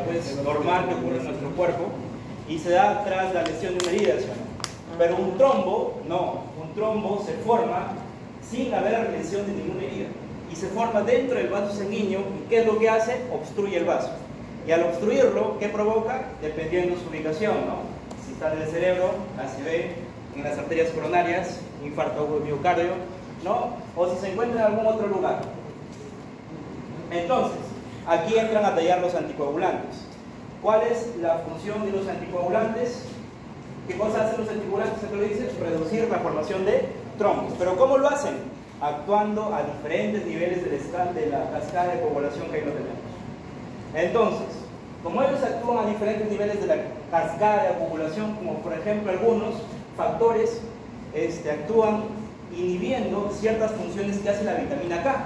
pues, normal que ocurre en nuestro cuerpo y se da tras la lesión de una herida, ¿sí o no? Pero un trombo, no, un trombo se forma sin haber lesión de ninguna herida y se forma dentro del vaso sanguíneo. ¿Y qué es lo que hace? Obstruye el vaso. Y al obstruirlo, ¿qué provoca? Dependiendo de su ubicación, ¿no? Si está en el cerebro, ACV, en las arterias coronarias, infarto agudo de miocardio, ¿no? O si se encuentra en algún otro lugar. Entonces, aquí entran a tallar los anticoagulantes. ¿Cuál es la función de los anticoagulantes? ¿Qué cosa hacen los anticoagulantes? ¿Qué lo dice? Reducir la formación de trombos. ¿Pero cómo lo hacen? Actuando a diferentes niveles de la cascada de coagulación que ahí lo tenemos. Entonces, como ellos actúan a diferentes niveles de la cascada de coagulación, como por ejemplo algunos factores actúan inhibiendo ciertas funciones que hace la vitamina K.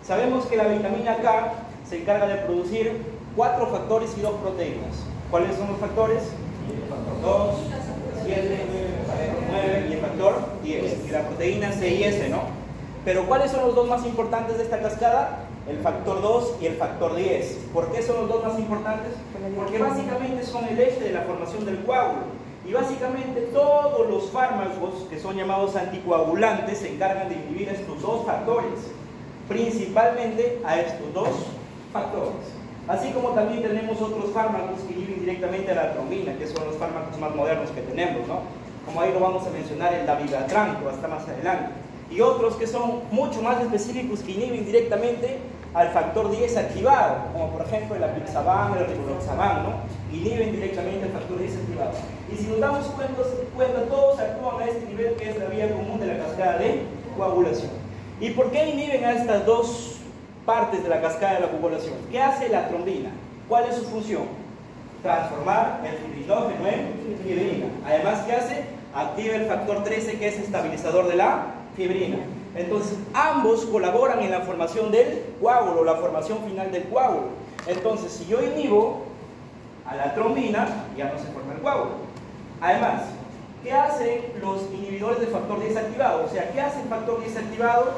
Sabemos que la vitamina K se encarga de producir 4 factores y 2 proteínas. ¿Cuáles son los factores? El factor 2, 7, 9 y el factor 10. Y la proteína C y S, ¿no? Pero ¿cuáles son los dos más importantes de esta cascada? El factor 2 y el factor 10. ¿Por qué son los dos más importantes? Porque básicamente son el eje de la formación del coágulo. Y básicamente todos los fármacos que son llamados anticoagulantes se encargan de inhibir estos dos factores. Principalmente a estos dos factores. Así como también tenemos otros fármacos que inhiben directamente a la trombina, que son los fármacos más modernos que tenemos, ¿no? Como ahí lo vamos a mencionar, el dabigatran, que va a estar más adelante. Y otros que son mucho más específicos, que inhiben directamente al factor 10 activado, como por ejemplo el apixaban, el rivaroxaban, ¿no? Inhiben directamente al factor 10 activado. Y si nos damos cuenta, todos actúan a este nivel, que es la vía común de la cascada de coagulación. ¿Y por qué inhiben a estas dos partes de la cascada de la coagulación? ¿Qué hace la trombina? ¿Cuál es su función? Transformar el fibrinógeno en fibrina. Además, ¿qué hace? Activa el factor 13, que es estabilizador de la fibrina. Entonces, ambos colaboran en la formación del coágulo, la formación final del coágulo. Entonces, si yo inhibo a la trombina, ya no se forma el coágulo. Además, ¿qué hacen los inhibidores del factor 10 activado? O sea, ¿qué hace el factor 10 activado?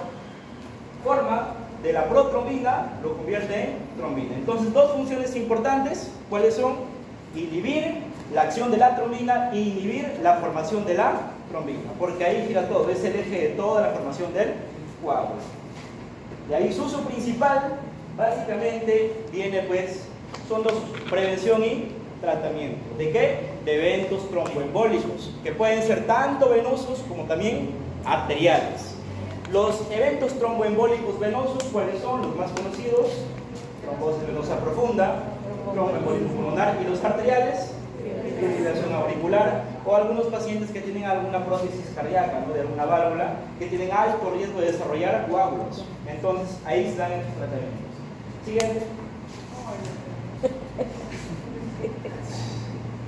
Forma de la protrombina, lo convierte en trombina. Entonces, dos funciones importantes, ¿cuáles son? Inhibir la acción de la trombina e inhibir la formación de la trombina, porque ahí gira todo, es el eje de toda la formación del coágulo. De ahí su uso principal, básicamente, viene pues, son dos usos: prevención y tratamiento. ¿De qué? De eventos tromboembólicos, que pueden ser tanto venosos como también arteriales. Los eventos tromboembólicos venosos, ¿cuáles son? Los más conocidos: trombosis venosa profunda, tromboembolismo pulmonar, y los arteriales, fibrilación auricular, o algunos pacientes que tienen alguna prótesis cardíaca, ¿no? De alguna válvula, que tienen alto riesgo de desarrollar coágulos. Entonces, ahí se dan estos tratamientos. Siguiente.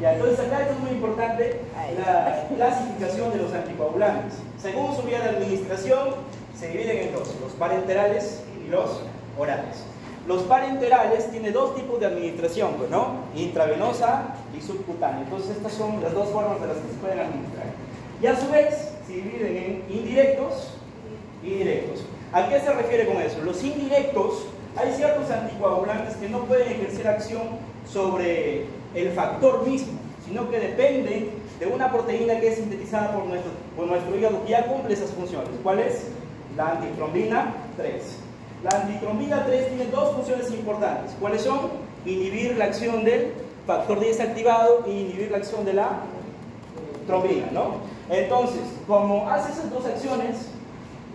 Ya, entonces acá esto es muy importante, la clasificación de los anticoagulantes. Según su vía de administración, se dividen en dos: los parenterales y los orales. Los parenterales tienen dos tipos de administración, ¿no? Intravenosa y subcutánea. Entonces estas son las dos formas de las que se pueden administrar. Y a su vez se dividen en indirectos y directos. ¿A qué se refiere con eso? Los indirectos, hay ciertos anticoagulantes que no pueden ejercer acción sobre el factor mismo, sino que dependen de una proteína que es sintetizada por nuestro hígado, que ya cumple esas funciones. ¿Cuál es? La antitrombina 3. La antitrombina 3 tiene dos funciones importantes. ¿Cuáles son? Inhibir la acción del factor 10 activado y inhibir la acción de la trombina, ¿no? Entonces, como hace esas dos acciones,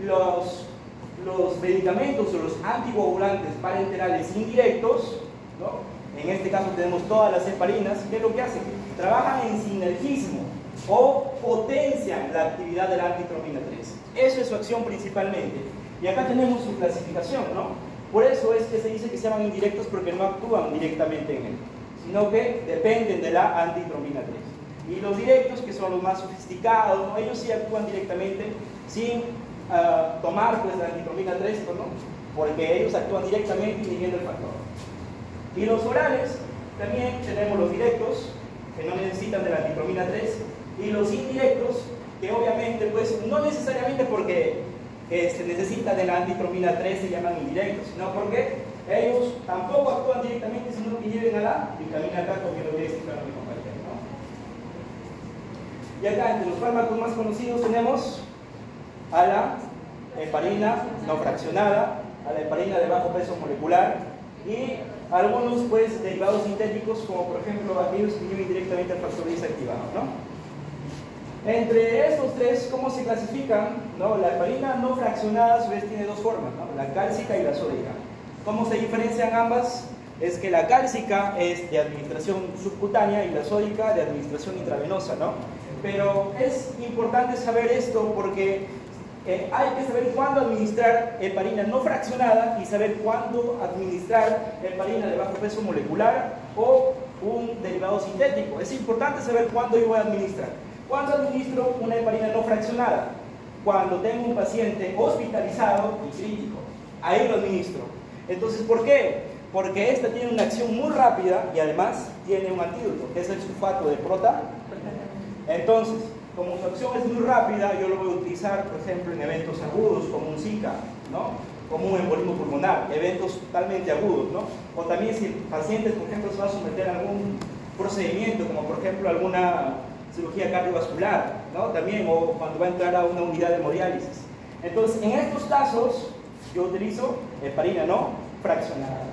los medicamentos o los anticoagulantes parenterales indirectos, ¿no? En este caso tenemos todas las heparinas, ¿qué es lo que hacen? Trabajan en sinergismo o potencian la actividad de la antitrombina 3. Eso es su acción principalmente. Y acá tenemos su clasificación, ¿no? Por eso es que se dice que se llaman indirectos, porque no actúan directamente en él, sino que dependen de la antitrombina 3. Y los directos, que son los más sofisticados, ¿no? Ellos sí actúan directamente sin tomar pues, la antitrombina 3, ¿no? Porque ellos actúan directamente inhibiendo el factor. Y los orales, también tenemos los directos, que no necesitan de la antitrombina 3, y los indirectos, que obviamente, pues, no necesariamente porque se necesita de la antitrombina 3 se llaman indirectos, sino porque Ellos tampoco actúan directamente, sino que inhiben a la vitamina K, como lo voy a explicar a mi compañero, ¿no? Y acá, entre los fármacos más conocidos, tenemos a la heparina no fraccionada, a la heparina de bajo peso molecular y algunos pues derivados sintéticos, como por ejemplo aquellos que inhiben directamente al factor 10 activado, ¿no? Entre estos tres, ¿cómo se clasifican? ¿No? La heparina no fraccionada a su vez tiene dos formas, ¿no? La cálcica y la sódica. ¿Cómo se diferencian ambas? Es que la cálcica es de administración subcutánea y la sódica de administración intravenosa, ¿no? Pero es importante saber esto porque hay que saber cuándo administrar heparina no fraccionada y saber cuándo administrar heparina de bajo peso molecular o un derivado sintético. Es importante saber cuándo yo voy a administrar. ¿Cuándo administro una heparina no fraccionada? Cuando tengo un paciente hospitalizado y crítico. Ahí lo administro. Entonces, ¿por qué? Porque esta tiene una acción muy rápida y además tiene un antídoto, que es el sulfato de prota. Entonces, como su acción es muy rápida, yo lo voy a utilizar, por ejemplo, en eventos agudos, como un Zika, ¿no? Como un embolismo pulmonar, eventos totalmente agudos, ¿no? O también si el paciente, por ejemplo, se va a someter a algún procedimiento, como por ejemplo alguna cirugía cardiovascular, ¿no? También, o cuando va a entrar a una unidad de hemodiálisis. Entonces, en estos casos, yo utilizo heparina no fraccionada.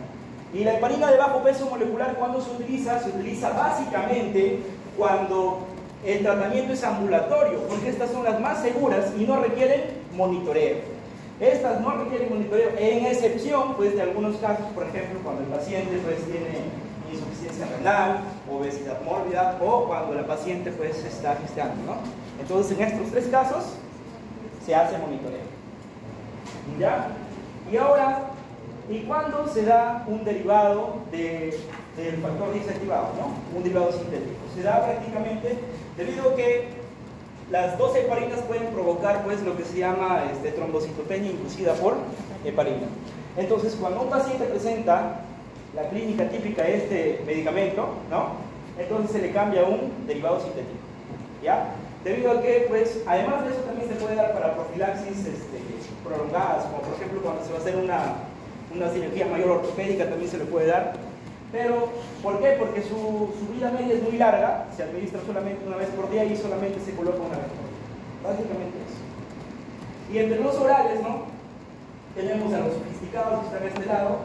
Y la heparina de bajo peso molecular, ¿cuándo se utiliza? Se utiliza básicamente cuando el tratamiento es ambulatorio, porque estas son las más seguras y no requieren monitoreo. Estas no requieren monitoreo, en excepción pues, de algunos casos, por ejemplo, cuando el paciente pues, tiene insuficiencia renal, obesidad mórbida o cuando la paciente pues, está gestando, ¿no? Entonces, en estos tres casos se hace monitoreo. ¿Ya? Y ahora, ¿y cuándo se da un derivado del factor 10 activado, ¿no? Un derivado sintético. Se da prácticamente debido a que las dos heparinas pueden provocar pues, lo que se llama trombocitopenia inducida por heparina. Entonces, cuando un paciente presenta la clínica típica de este medicamento, ¿no? Entonces se le cambia a un derivado sintético. ¿Ya? Debido a que, pues, además de eso también se puede dar para profilaxis prolongadas, como por ejemplo cuando se va a hacer una cirugía mayor ortopédica también se le puede dar. Pero, ¿por qué? Porque su vida media es muy larga, se administra solamente una vez por día y solamente se coloca una vez por día. Básicamente eso. Y entre los orales, ¿no? Tenemos a los sofisticados que están a este lado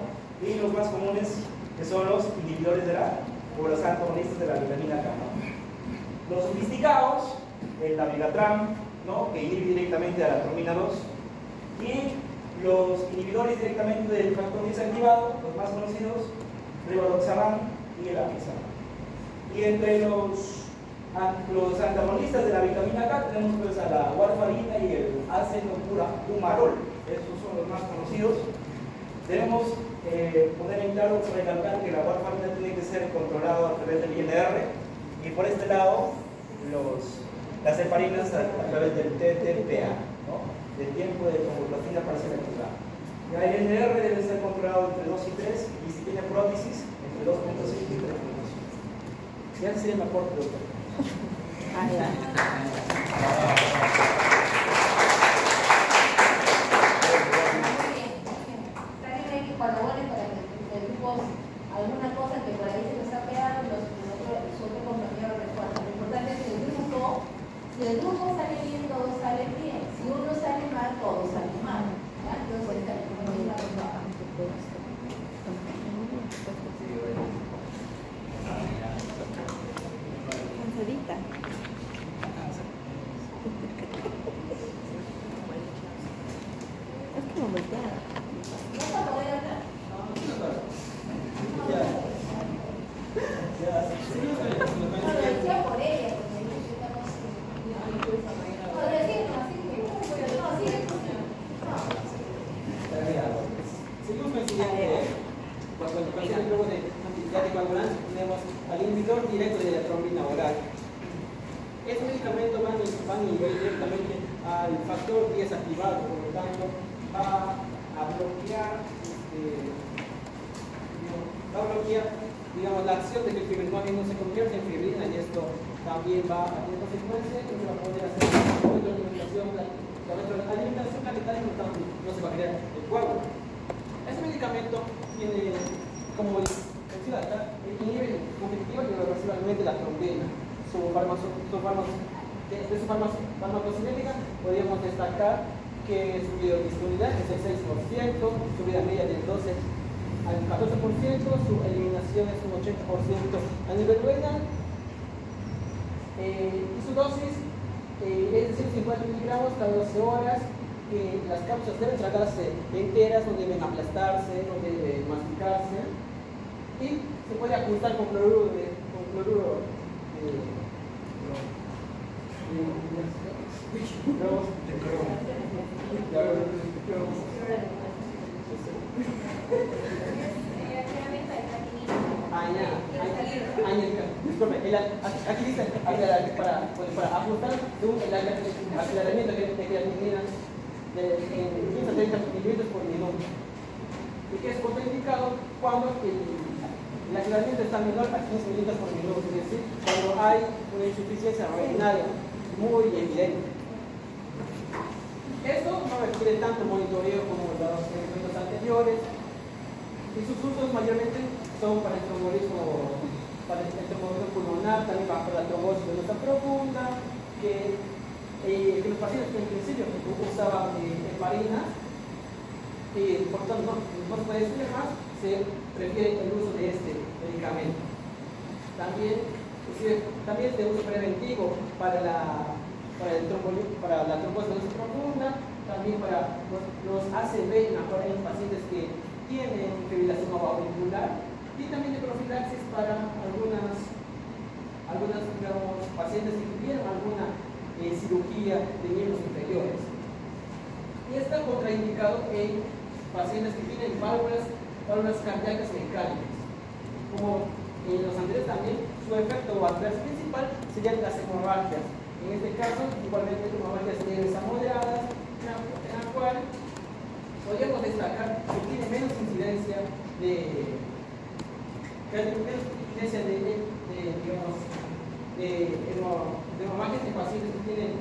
y los más comunes que son los inhibidores de o los antagonistas de la vitamina K, ¿no? Los sofisticados, el Dabigatran, ¿no? Que inhibe directamente a la atromina 2, y los inhibidores directamente del factor 10 activado, los más conocidos, Rivaroxaban y el Apixaban. Y entre los antagonistas de la vitamina K tenemos pues a la warfarina y el acetofumarol. Estos son los más conocidos. Debemos poner en claro, recalcar que la warfarina tiene que ser controlada a través del INR y por este lado las heparinas a través del TTPA, ¿no? Del tiempo de tromboplastina parcial activada. El INR debe ser controlado entre 2 y 3 y si tiene prótesis entre 2.5 y 3.5. Ya sería mejor, doctor. Cuando vuelven para el grupo alguna cosa que por ahí se nos está pegando, los otros compañeros recuerdan. Lo importante es que si el grupo sale bien, todo sale bien. Si uno sale mal, todo sale mal. ¿Ya? Entonces, Cansadita. Es como volteada. ¿vas a poder hablar? No, lo decía por ella, porque estamos... No, decimos así, no, sigue. Seguimos con el siguiente. Cuando el paciente luego de anticoagulante tenemos al inhibidor directo de la trombina oral. Este medicamento va a inhibir directamente al factor 10 activado, por lo tanto va a bloquear, digamos, la acción de que el fibrinogen no se convierte en fibrina y esto también va a tener consecuencias que no se va a poder hacer la alimentación capital y no se va a crear el coágulo. Este medicamento tiene, como menciona acá, inhibe competitiva y reversiblemente la trombina. De su farmacocinética podríamos destacar que su biodisponibilidad es el 6%, su vida media del 12 al 14%, su eliminación es un 80% a nivel renal, y su dosis es de 150 miligramos cada 12 horas. Las cápsulas deben tratarse enteras, no deben aplastarse, no deben masticarse, y se puede ajustar con cloruro de disculpe, aquí dice para ajustar según el aclaramiento que creatinina de 15 a 30 mililitros por minuto, y que es contraindicado cuando el aclaramiento está menor a 15 mililitros por minuto, es decir, cuando hay una insuficiencia renal muy evidente. Esto no requiere tanto monitoreo como los medicamentos anteriores, y sus usos mayormente son para el trombolismo pulmonar, también para la trombosis venosa profunda, que los pacientes que en principio usaban heparinas, y por tanto no se puede decir más, se prefiere el uso de este medicamento. También es de uso preventivo para la trombosis venosa profunda, también para los ACV en los pacientes que tienen fibrilación auricular, y también de profilaxis para algunas pacientes que tuvieron alguna cirugía de miembros inferiores. Y está contraindicado en pacientes que tienen válvulas cardíacas mecánicas. Como en los anteriores también, su efecto adverso principal serían las hemorragias. En este caso, igualmente hemorragias leves a moderadas, en la cual podríamos destacar que tiene menos incidencia de hemorragias en pacientes que tienen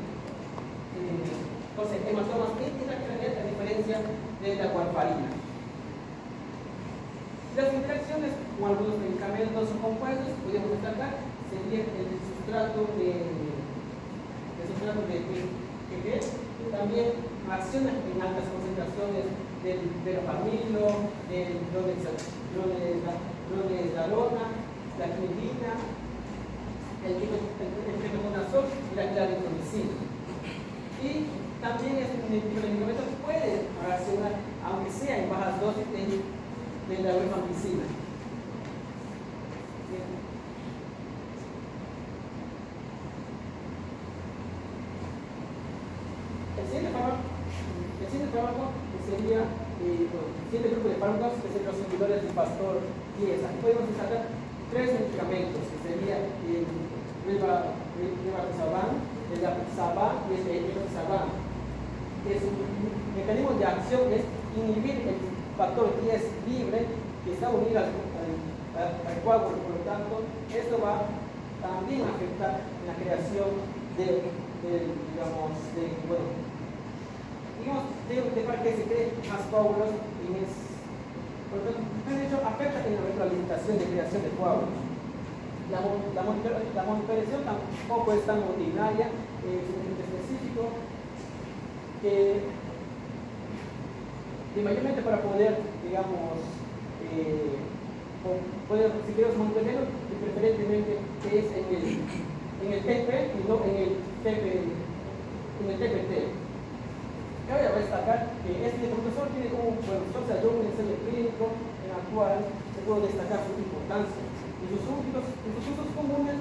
hematomas intracraneales, a diferencia de la warfarina. Las interacciones con algunos medicamentos o compuestos que podríamos destacar serían el sustrato de PG, también acciones en altas concentraciones del verapamilo, del dronedarona, la quinidina, el ketoconazol y la claritromicina. Y también este medicamento puede reaccionar, aunque sea en bajas dosis, de la rifampicina. El siguiente fármaco sería el siguiente grupo de fármacos, que son los inhibidores del pastor 10. Aquí podemos destacar tres medicamentos, que sería el rivaroxaban, el apixaban y el edoxaban. Un mecanismo de acción es inhibir el factor 10 libre que está unido al coágulo, por lo tanto, esto va también a afectar la creación de para que se creen más coágulos, por lo tanto, de hecho, afecta en la retroalimentación de creación de coágulos. La monitorización tampoco es tan rutinaria, es un ejemplo específico que mayormente para poder, si queremos monitorearlo, preferentemente es en el TP y no en el TPT. Cabe destacar que este profesor tiene un ensayo clínico en el cual se puede destacar su importancia. Y sus usos comunes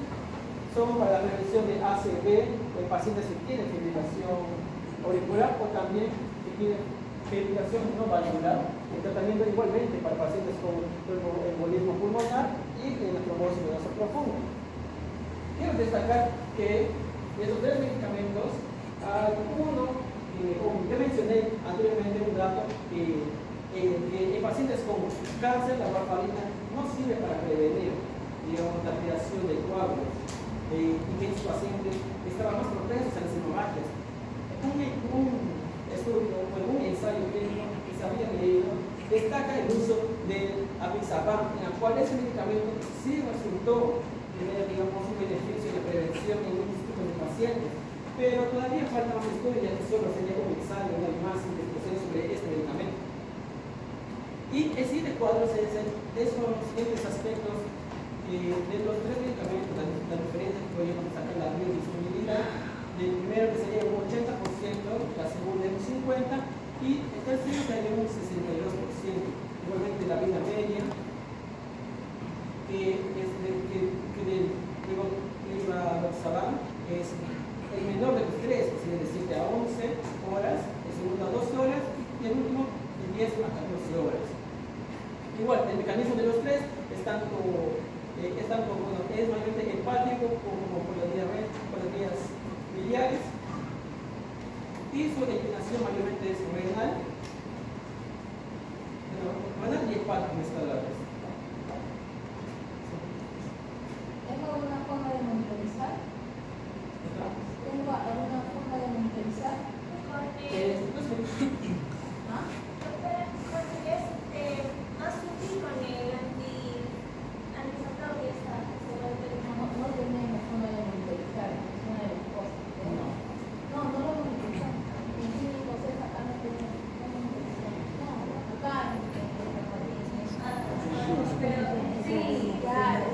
son para la prevención de ACV en pacientes que tienen fibrilación auricular o también que tienen fibrilación no valvular, el tratamiento igualmente para pacientes con embolismo pulmonar y en la trombosis venosa profunda. Quiero destacar que de esos tres medicamentos, yo mencioné anteriormente un dato que en pacientes con cáncer la warfarina no sirve para prevenir la creación de coágulos, y que estos pacientes estaban más propensos a las hemorragias. Un ensayo clínico que se había leído destaca el uso del apixaban, en el cual ese medicamento sí resultó tener, digamos, un beneficio de prevención en muchos tipos de pacientes, pero todavía falta más estudios, ya que solo sería un ensayo, no hay más investigación sobre este medicamento. Y el siguiente cuadro es esos siguientes aspectos de los tres medicamentos, la diferencia que podríamos sacar la biodisponibilidad, del primero que sería un 80%, la segunda un 50%, y el tercero sería un 62%. Igualmente la vida media, que del Rivaroxaban es el menor de los tres, es decir, de 7 a 11 horas, el segundo a 2 horas, y el último de 10 a 14 horas. Igual, el mecanismo de los tres es tanto bueno, es mayormente hepático como por las vías biliares, y su eliminación mayormente es renal, y hepático mezcladas. ¿Tengo alguna forma de monitorizar? ¿Tengo alguna forma de monitorizar? ¿Ah? Porque es más útil con el antifraude. No tenemos forma de monitorizar, es una de las cosas. No lo monitorizamos. En clínicos acá no tenemos monitorizamos. No, acá no tenemos. Sí, claro.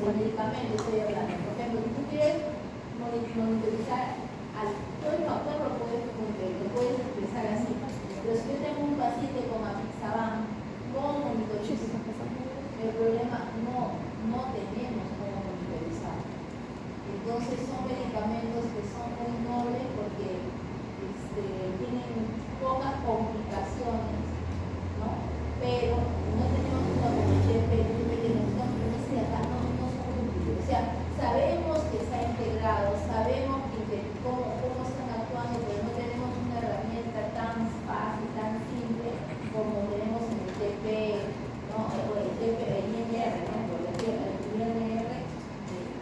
El medicamento estoy hablando. Por ejemplo, si tú quieres monitorizar todo el factor lo puedes expresar así. Pero si yo tengo un paciente con apixaban, ¿cómo monitorizo? El problema no tenemos cómo monitorizar. Entonces son medicamentos que son muy nobles porque tienen pocas complicaciones, ¿no? Pero no tenemos una comunidad que necesitamos que acá no son útiles. O sea, sabemos que se ha integrado, sabemos cómo están actuando, pero no tenemos una herramienta tan fácil, tan simple como tenemos en el TP, ¿no? O el TP, el INR, ¿no? El INR,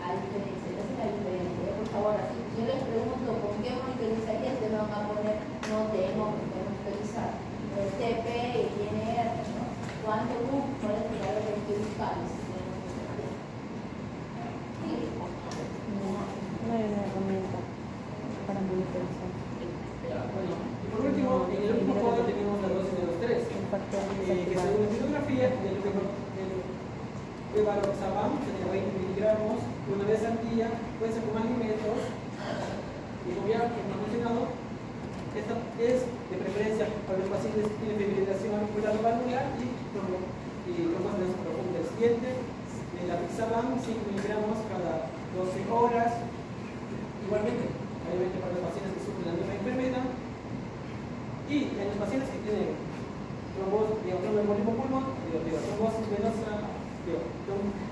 a diferencia, esa es la diferencia. Por favor, así, yo les pregunto, ¿con qué monitorizarías? Te van a poner, no tenemos que monitorizar. El TP, el INR, ¿no? ¿Cuánto cuál es el valor de que buscamos? No hay una herramienta para monitorizar. Bueno, y por último, en el último cuadro tenemos la dosis de los tres, que según la bibliografía del Rivaroxaban, de 20 miligramos una vez al día, puede ser con alimentos, y como ya hemos mencionado, esta es de preferencia para los pacientes que tienen fibrilación auricular valvular y trombosis profundas. Siguiente, el apixaban 5 miligramos cada 12 horas. Igualmente, obviamente para los pacientes que sufren la misma enfermedad, y en los pacientes que tienen tromboembolismo pulmonar, trombosis venosa,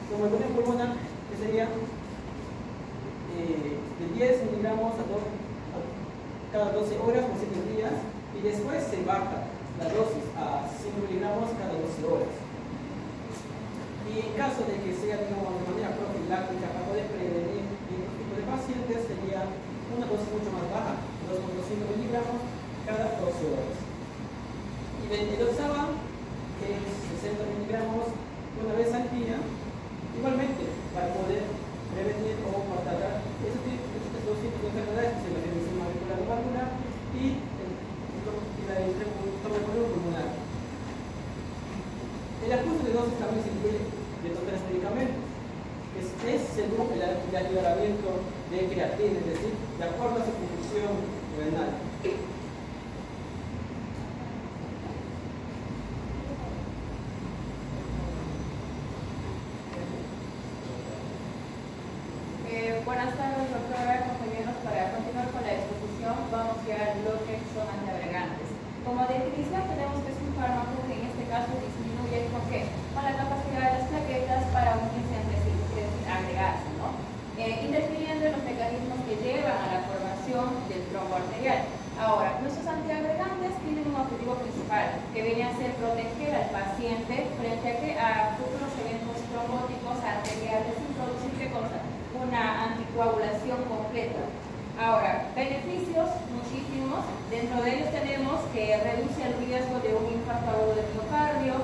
tromboembolismo pulmonar, que sería de 10 miligramos cada 12 horas por 7 días, y después se baja la dosis a 5 miligramos cada 12 horas. Y en caso de que sea de manera profiláctica para poder prevenir este tipo de pacientes, sería una dosis mucho más baja, 2,5 miligramos cada 12 horas. Y el Oxaban, que es 60 miligramos una vez al día, igualmente para poder prevenir o tratar estos dos tipos de enfermedades, que es la fibrilación auricular valvular y la tromboembolismo pulmonar. El ajuste de dosis también se incluye de estos tres medicamentos. Es según el ayudamiento de creatina, es decir, de acuerdo a su función renal. Buenas tardes, doctora, compañeros. Para continuar con la exposición, vamos ya al bloque que son antiagregantes. Como definición, tenemos que es un fármaco que en este caso disminuye ¿con qué? Con la capacidad de las plaquetas para unirse entre sí, es decir, agregarse, ¿no? Interfiriendo en los mecanismos que llevan a la formación del trombo arterial. Ahora, nuestros antiagregantes tienen un objetivo principal, que viene a ser proteger al paciente frente a futuros eventos trombóticos arteriales una anticoagulación completa. Ahora, beneficios muchísimos. Dentro de ellos tenemos que reduce el riesgo de un infarto agudo del miocardio,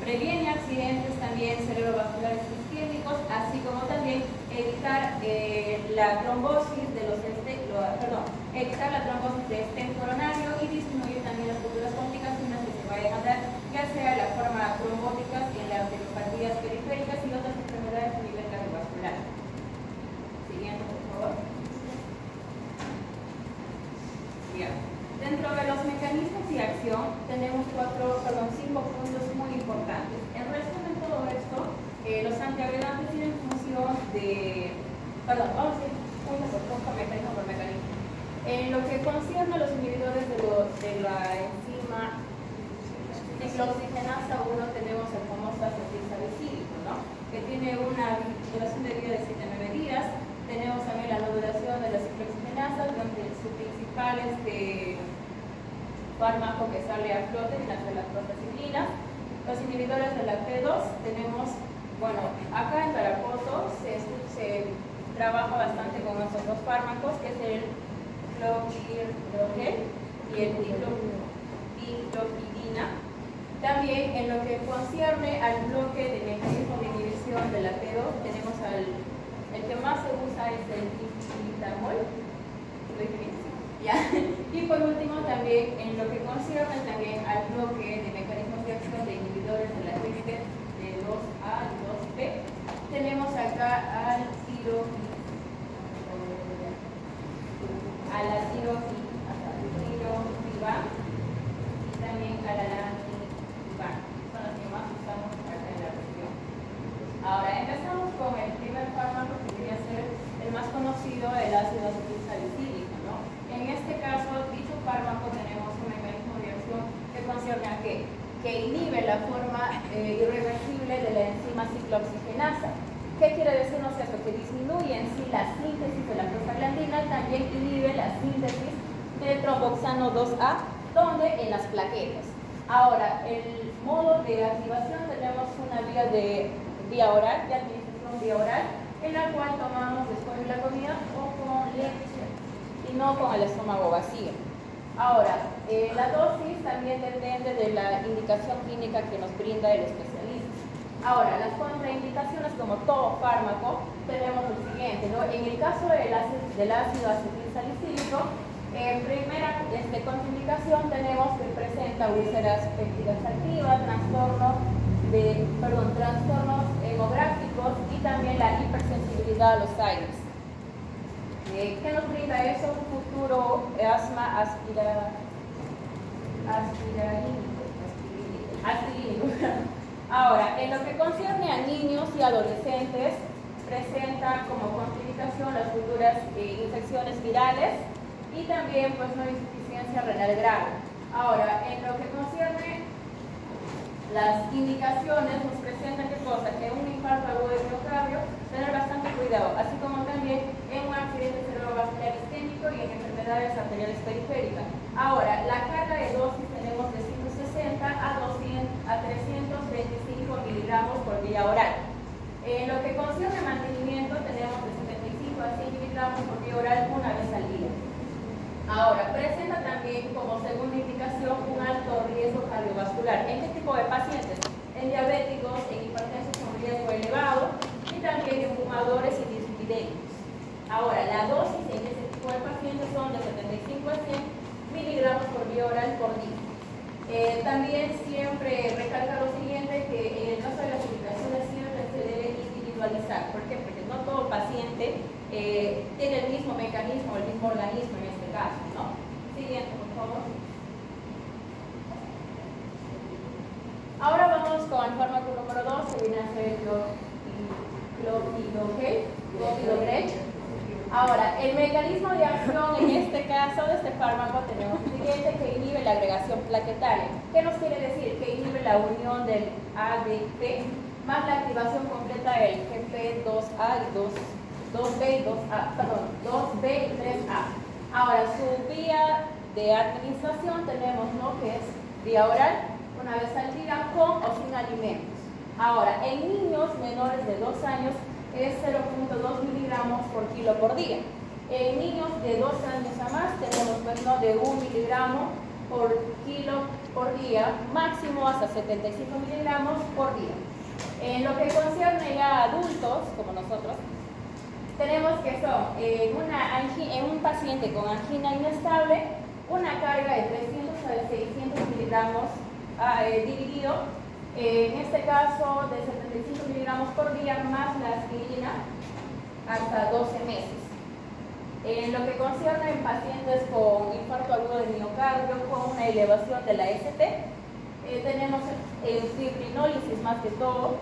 previene accidentes también cerebrovasculares isquémicos, así como también evitar la trombosis de los evitar la trombosis de stent coronario y disminuir también las futuras complicaciones que se vayan a dar, ya sea la forma trombóticas en las arteriopatías periféricas y otras enfermedades a nivel cardiovascular. Siguiente, por favor. Bien. Dentro de los mecanismos de acción tenemos 5 puntos muy importantes. En resumen, todo esto, los antiagregantes tienen función de... vamos a ir por mecanismo por mecanismo. En lo que concierne a los inhibidores de la enzima ciclooxigenasa 1, tenemos el famoso acetilsalicílico, ¿no? Que tiene una duración de vida de 7-9 días. Tenemos también la no duración de las ciclooxigenasas, donde su principal fármaco que sale a flote es las prostaglandinas. Los inhibidores de la P2 tenemos, bueno, acá en Tarapoto se trabaja bastante con estos dos fármacos, que es el clopidogrel y el diclofidina. También en lo que concierne al bloque de mecanismo de inhibición de la P2, tenemos el que más se usa es el ipitamol. Y por último, también en lo que concierne también al bloque de mecanismos de acción de inhibidores de la TIGIT de 2A y 2B, tenemos acá al tirofiban y también a la lantifiban. Son los que más usamos acá en la región. Ahora empezamos con el primer fármaco, que quería ser el más conocido, el ácido acetilsalicílico, ¿no? En este caso, dicho fármaco tenemos un mecanismo de acción que concierne a que inhibe la forma irreversible de la enzima ciclooxigenasa. ¿Qué quiere decirnos esto? Que disminuye en sí la síntesis de la prostaglandina, también inhibe la síntesis del tromboxano 2A, donde en las plaquetas. Ahora, el modo de activación tenemos una vía oral, de administración vía oral, en la cual tomamos después de la comida o con leche y no con el estómago vacío. Ahora, la dosis también depende de la indicación clínica que nos brinda el especialista. Ahora, las contraindicaciones, como todo fármaco, tenemos lo siguiente, ¿no? En el caso del ácido acetilsalicílico, en primera contraindicación tenemos que presenta úlceras pépticas activas, trastornos hemográficos y también la hipersensibilidad a los aires. ¿Qué nos brinda eso? Un futuro asma aspirínico. Ahora, en lo que concierne a niños y adolescentes, presenta como contraindicación las futuras infecciones virales y también pues no insuficiencia renal grave. Ahora, en lo que concierne las indicaciones, nos presenta qué cosa, que un infarto agudo del miocardio, tener bastante cuidado, así como también en un accidente cerebrovascular isquémico y en enfermedades arteriales periféricas. Ahora, la carga de dosis tenemos de 160 a 325 miligramos por vía oral. En lo que concierne a mantenimiento, tenemos de 75 a 100 miligramos por vía oral una vez al día. Ahora, presenta también como segunda indicación un alto riesgo cardiovascular. ¿En qué tipo de pacientes? En diabéticos, en hipertensos con riesgo elevado y también en fumadores y dislipidémicos. Ahora, la dosis en este tipo de pacientes son de 75 a 100 miligramos por vía oral por día. También siempre recalca lo siguiente, que en el caso de las indicaciones siempre se debe individualizar. ¿Por qué? Porque no todo paciente tiene el mismo mecanismo, el mismo organismo en este caso, ¿no? Siguiente, por favor. Ahora vamos con el fármaco número 2, que viene a ser el clopidogrel. Ahora, el mecanismo de acción en este caso de este fármaco tenemos el siguiente, que inhibe la agregación plaquetaria. ¿Qué nos quiere decir? Que inhibe la unión del ADP más la activación completa del GP2A y 2B y 3A. Ahora, su vía de administración tenemos, ¿no?, que es vía oral, una vez al día, con o sin alimentos. Ahora, en niños menores de 2 años es 0.2 miligramos por kilo por día. En niños de 2 años a más tenemos de 1 miligramo por kilo por día, máximo hasta 75 miligramos por día. En lo que concierne ya a adultos, como nosotros, tenemos que son en un paciente con angina inestable, una carga de 300 a 600 miligramos dividido, en este caso de 75 miligramos por día más la aspirina hasta 12 meses. En lo que concierne en pacientes con infarto agudo de miocardio con una elevación de la ST, tenemos fibrinólisis más que todo.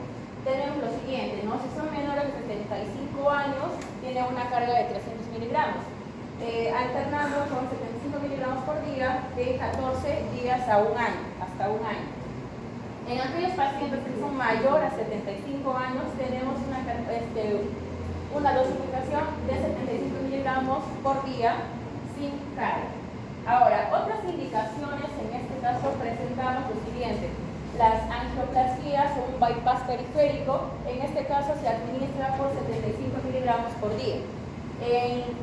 Tenemos lo siguiente, ¿no? Si son menores de 75 años, tiene una carga de 300 miligramos, alternando con 75 miligramos por día de 14 días a un año, hasta un año. En aquellos pacientes que son mayores a 75 años, tenemos una dosificación de 75 miligramos por día sin carga. Ahora, otras indicaciones, en este caso presentamos lo siguiente: las angioplastías o un bypass periférico, en este caso se administra por 75 miligramos por día.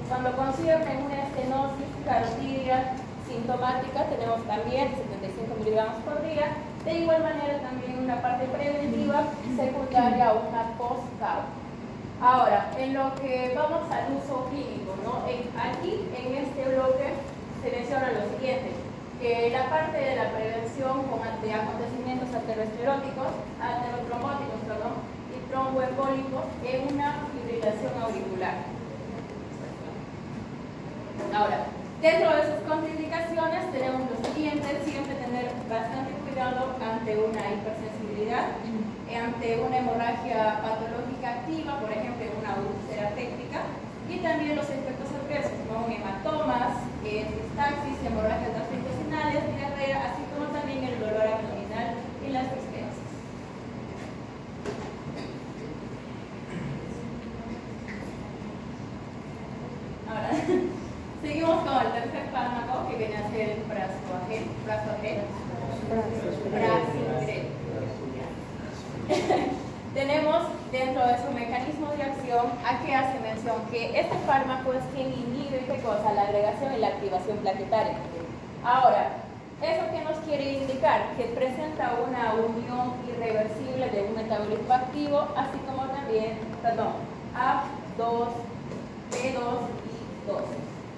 Cuando concierne una estenosis carotidia sintomática, tenemos también 75 miligramos por día. De igual manera, también una parte preventiva secundaria o una post-CAP. Ahora, en lo que vamos al uso clínico, ¿no? Aquí, en este bloque, se menciona lo siguiente: que la parte de la prevención de acontecimientos ateroscleróticos, aterotrombóticos, y tromboembólicos en una fibrilación auricular. Ahora, dentro de sus contraindicaciones tenemos lo siguiente: siempre tener bastante cuidado ante una hipersensibilidad, ante una hemorragia patológica activa, por ejemplo, una úlcera péptica, y también los efectos adversos, ¿no? Hematomas, epistaxis, hemorragias gastrointestinales, diarrea, así como también el dolor abdominal y las dispensas. Ahora, seguimos con el tercer fármaco, que viene a ser el Prasugrel. Tenemos dentro de su mecanismo de acción, aquí hace mención que este fármaco es quien inhibe la agregación y la activación plaquetaria. Ahora, ¿eso qué nos quiere indicar? Que presenta una unión irreversible de un metabolismo activo, así como también, A2, B2 y 2.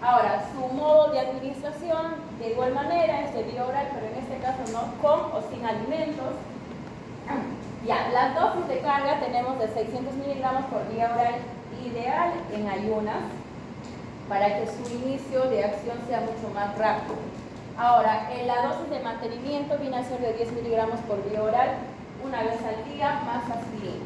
Ahora, su modo de administración, de igual manera, es de vía oral, pero en este caso no, con o sin alimentos. Ya, las dosis de carga tenemos de 600 miligramos por vía oral, ideal en ayunas, para que su inicio de acción sea mucho más rápido. Ahora, la dosis de mantenimiento viene a ser de 10 miligramos por vía oral, una vez al día, más aspirina.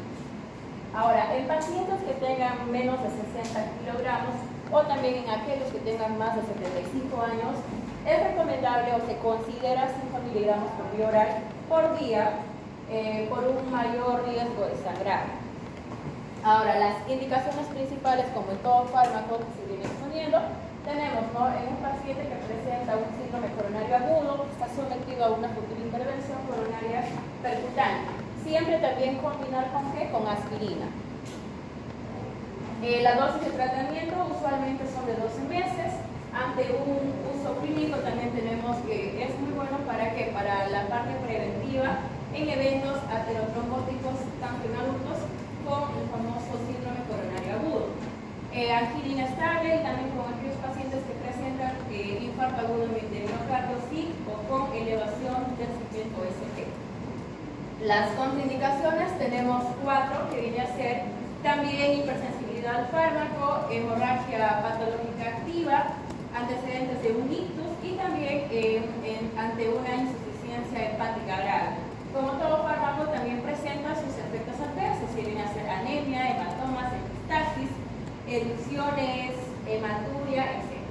Ahora, en pacientes que tengan menos de 60 kilogramos, o también en aquellos que tengan más de 75 años, es recomendable o se considera 5 miligramos por vía oral por día, por un mayor riesgo de sangrar. Ahora, las indicaciones principales, como en todo fármaco que se viene exponiendo, tenemos, ¿no? En un paciente que presenta un síndrome coronario agudo, está sometido a una futura intervención coronaria percutánea. Siempre también combinar con ¿qué? Con aspirina. La dosis de tratamiento usualmente son de 12 meses. Ante un uso clínico también tenemos que es muy bueno para ¿qué? Para la parte preventiva en eventos aterotrombóticos tanto en adultos con el famoso síndrome coronario agudo. Angina inestable y también con aquellos pacientes que presentan infarto agudo de miocardio sí o con elevación del segmento ST. Las contraindicaciones tenemos 4 que viene a ser también hipersensibilidad al fármaco, hemorragia patológica activa, antecedentes de un ictus y también ante una insuficiencia hepática grave. Como todo fármaco también presenta sus efectos adversos, que viene a ser anemia, hematomas, epistaxis, erupciones, hematuria, etc.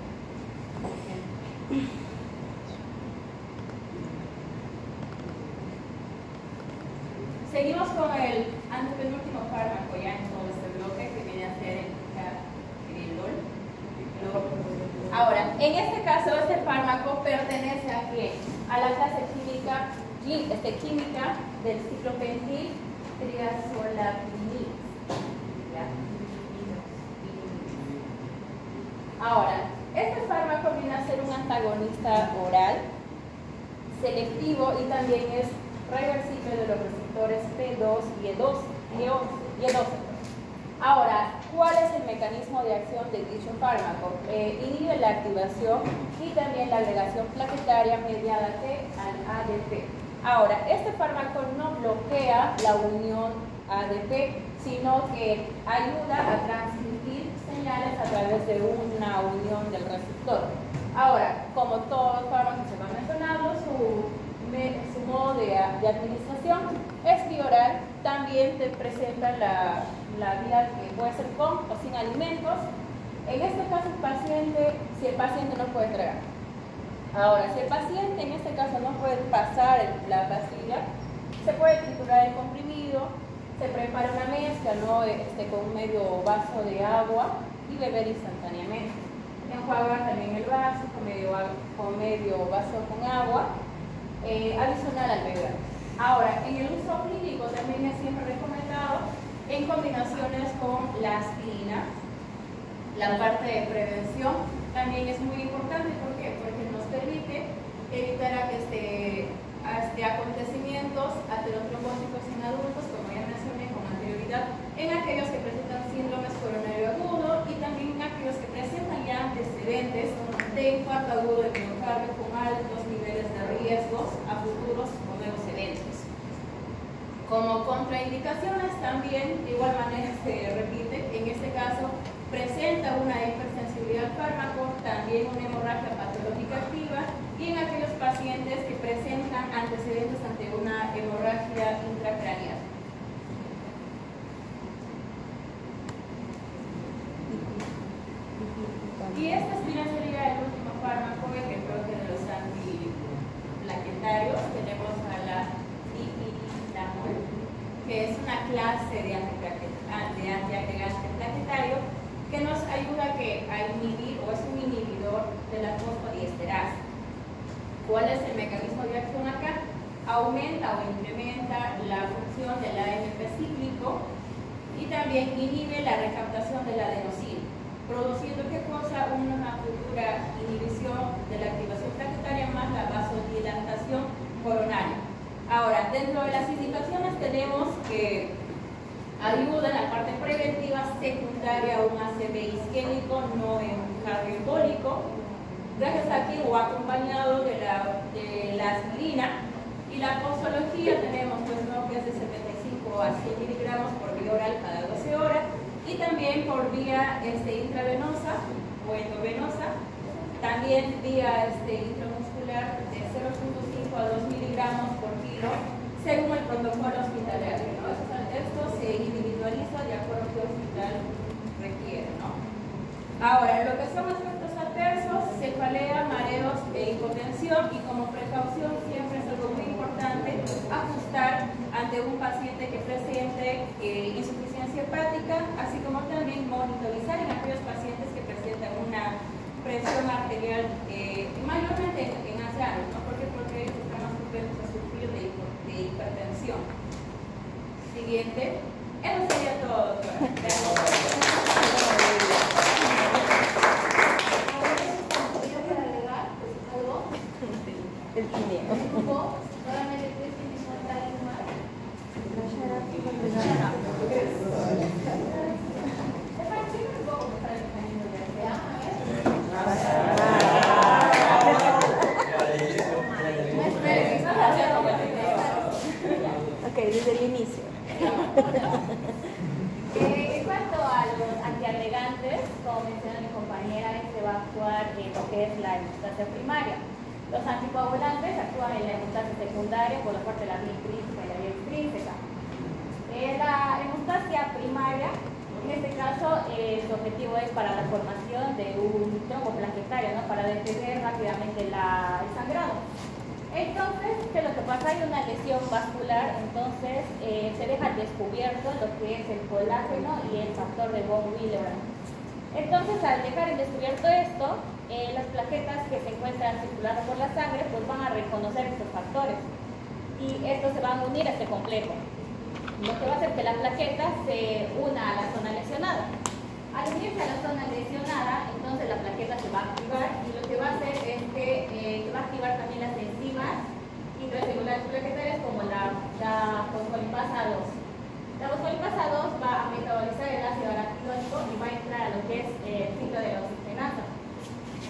Seguimos con el antepenúltimo fármaco ya en todo este bloque, que viene a ser el Carilol. Ahora, en este caso, este fármaco pertenece a ¿qué? A la clase química del ciclopentil triazolapinil. Ahora, este fármaco viene a ser un antagonista oral, selectivo y también es reversible de los receptores P2 y E12. Ahora, ¿cuál es el mecanismo de acción de dicho fármaco? Inhibe la activación y también la agregación plaquetaria mediada al ADP. Ahora, este fármaco no bloquea la unión ADP, sino que ayuda a transmitir señales a través de una unión del receptor. Ahora, como todos los fármacos se van mencionando, su modo de administración es bioral. También te presenta la vía que puede ser con o sin alimentos. En este caso, si el paciente no puede tragar. Ahora, si el paciente en este caso no puede pasar la pastilla, se puede triturar el comprimido, se prepara una mezcla, ¿no? Con medio vaso de agua y beber instantáneamente. Enjuagar también el vaso con medio vaso con agua, adicional al beber. Ahora, en el uso clínico también es siempre recomendado en combinaciones con la aspirina. La parte de prevención también es muy importante. ¿Por qué? Porque nos permite evitar acontecimientos aterotrombóticos en adultos, como ya mencioné con anterioridad, en aquellos que presentan síndromes coronario agudo y también en aquellos que presentan ya antecedentes de infarto agudo de miocardio con altos niveles de riesgos a futuros o nuevos eventos. Como contraindicaciones también, de igual manera se repite, en este caso presenta una hipersensibilidad al fármaco, también una hemorragia patológica activa y en aquellos pacientes que presentan antecedentes ante una hemorragia intracraneal. Y este sería el último fármaco, ejemplo de los antiplaquetarios. Tenemos a la diflunistamol, que es una clase de antiagregante plaquetario que nos ayuda a inhibir, o es un inhibidor de la fosfodiesterasa. ¿Cuál es el mecanismo de acción acá? Aumenta o incrementa la función del AMP cíclico y también inhibe la recaptación de la adenosina, produciendo ¿qué cosa? Una futura inhibición de la activación plaquetaria más la vasodilatación coronaria. Ahora, dentro de las indicaciones tenemos que ayuda en la parte preventiva secundaria a un ACV isquémico no cardioembólico, gracias aquí o acompañado de la aspirina. Y la posología tenemos pues, ¿no? que es de 75 a 100 miligramos por vía oral cada 12 horas y también por vía intravenosa o endovenosa, también vía intramuscular de 0.5 a 2 miligramos por kilo según el protocolo hospitalario, ¿no? Esto se individualiza de acuerdo a qué hospital requiere, ¿no? Ahora, lo que son efectos adversos, cefalea, mareos e hipotensión, y como precaución siempre es algo muy importante ajustar ante un paciente que presente insuficiencia hepática, así como también monitorizar en aquellos pacientes que presentan una presión arterial mayormente en ancianos, ¿no? Porque ellos están más propensos a sufrir de hipertensión. Siguiente. Eso sería todo, doctora. El cine. Ok, desde el inicio. En cuanto a los antiagregantes, como menciona mi compañera, se va a actuar en lo que es la hemostasia primaria. Los anticoagulantes actúan en la hemostasia secundaria por la parte de la vía intrínseca y la vía extrínseca. La hemostasia primaria, en este caso, su objetivo es para la formación de un trombo plaquetario, ¿no? Para detener rápidamente el sangrado. Entonces, ¿qué es lo que pasa? Hay una lesión vascular, entonces se deja al descubierto lo que es el colágeno y el factor de von Willebrand. Entonces, al dejar al descubierto esto, las plaquetas que se encuentran circulando por la sangre pues van a reconocer estos factores y estos se van a unir a este complejo, lo que va a hacer que la plaqueta se una a la zona lesionada. Al unirse a la zona lesionada, entonces la plaqueta se va a activar y lo que va a hacer es que se va a activar también las enzimas intracelulares plaquetarias como la fosfolipasa 2. La fosfolipasa 2 va a metabolizar el ácido araquidónico y va a entrar a lo que es el ciclo de la oxigenasa.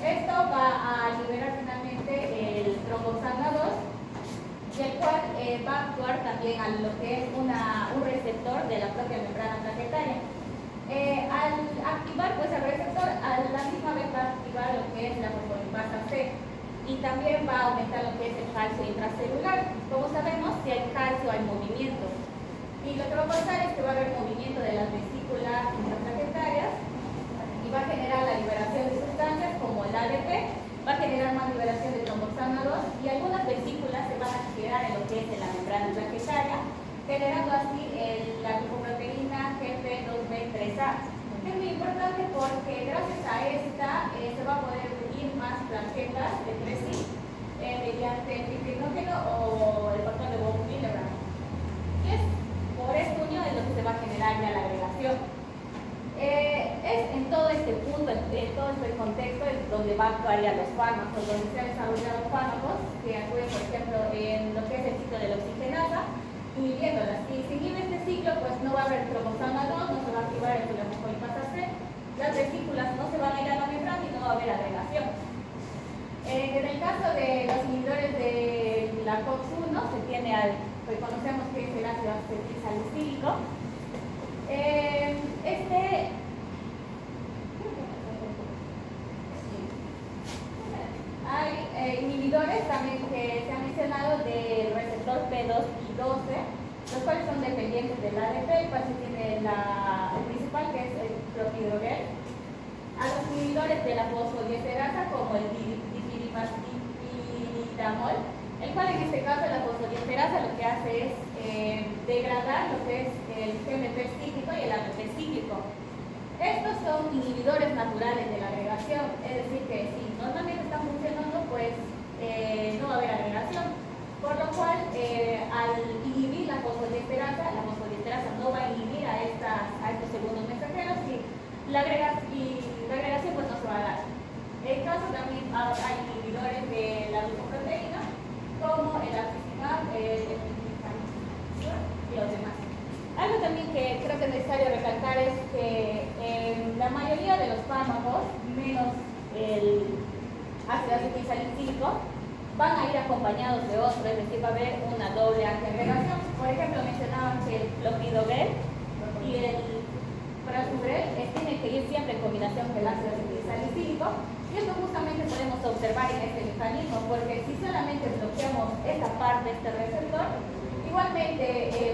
Esto va a liberar finalmente el tromboxana 2, y el cual va a actuar también a lo que es un receptor de la propia membrana plaquetaria. Al activar pues el receptor, a la misma vez va a activar lo que es la fosfolipasa C y también va a aumentar lo que es el calcio intracelular. Como sabemos, si hay calcio hay movimiento, y lo que va a pasar es que va a haber movimiento de las vesículas intraplaquetarias y va a generar la liberación de sustancias como el ADP, va a generar más liberación de tromboxana 2 y algunas vesículas se van a quedar en lo que es en la membrana plaquetaria, generando así la lipoproteína GP2B3A. Es muy importante porque gracias a esta se va a poder unir más plaquetas entre sí mediante el fibrinógeno o el factor de von Willebrand. Y es por esta unión es lo que se va a generar ya la agregación. Es en todo este punto, en todo este contexto, es donde va a actuar ya los fármacos, donde se han desarrollado fármacos que actúen, por ejemplo, en lo que es el ciclo de la oxigenasa, inhibiéndolas. Y si inhibe este ciclo, pues no va a haber tromboxana 2, no se va a activar el fosfolipasa C, las vesículas no se van a ir a la membrana y no va a haber agregación. En el caso de los inhibidores de la COX-1, se tiene reconocemos que es el ácido acetilsalicílico. Hay inhibidores también que se han mencionado del receptor P2 y 12, los cuales son dependientes del ADP, el cual se tiene el principal, que es el clopidogrel. A los inhibidores de la fosfodiesterasa, como el dipiriptamol, el cual en este caso la fosfodiesterasa lo que hace es degradar lo que es el GMP cíclico y el AMP cíclico. Estos son inhibidores naturales de la agregación, es decir que si normalmente están funcionando, pues no va a haber agregación, por lo cual al inhibir la fosfodiesterasa no va a inhibir a estos segundos mensajeros y la agregación pues no se va a dar. En caso también hay inhibidores de la lipoproteína, como el axizumab, y los demás. Algo también que creo que es necesario recalcar es que la mayoría de los fármacos, menos el ácido acetilsalicílico, van a ir acompañados de otro, es decir, va a haber una doble antiagregación. Por ejemplo, mencionaban que el clopidogrel y el prasugrel tienen que ir siempre en combinación con el ácido acetilsalicílico, y esto justamente podemos observar en este mecanismo, porque si solamente bloqueamos esta parte, este receptor, igualmente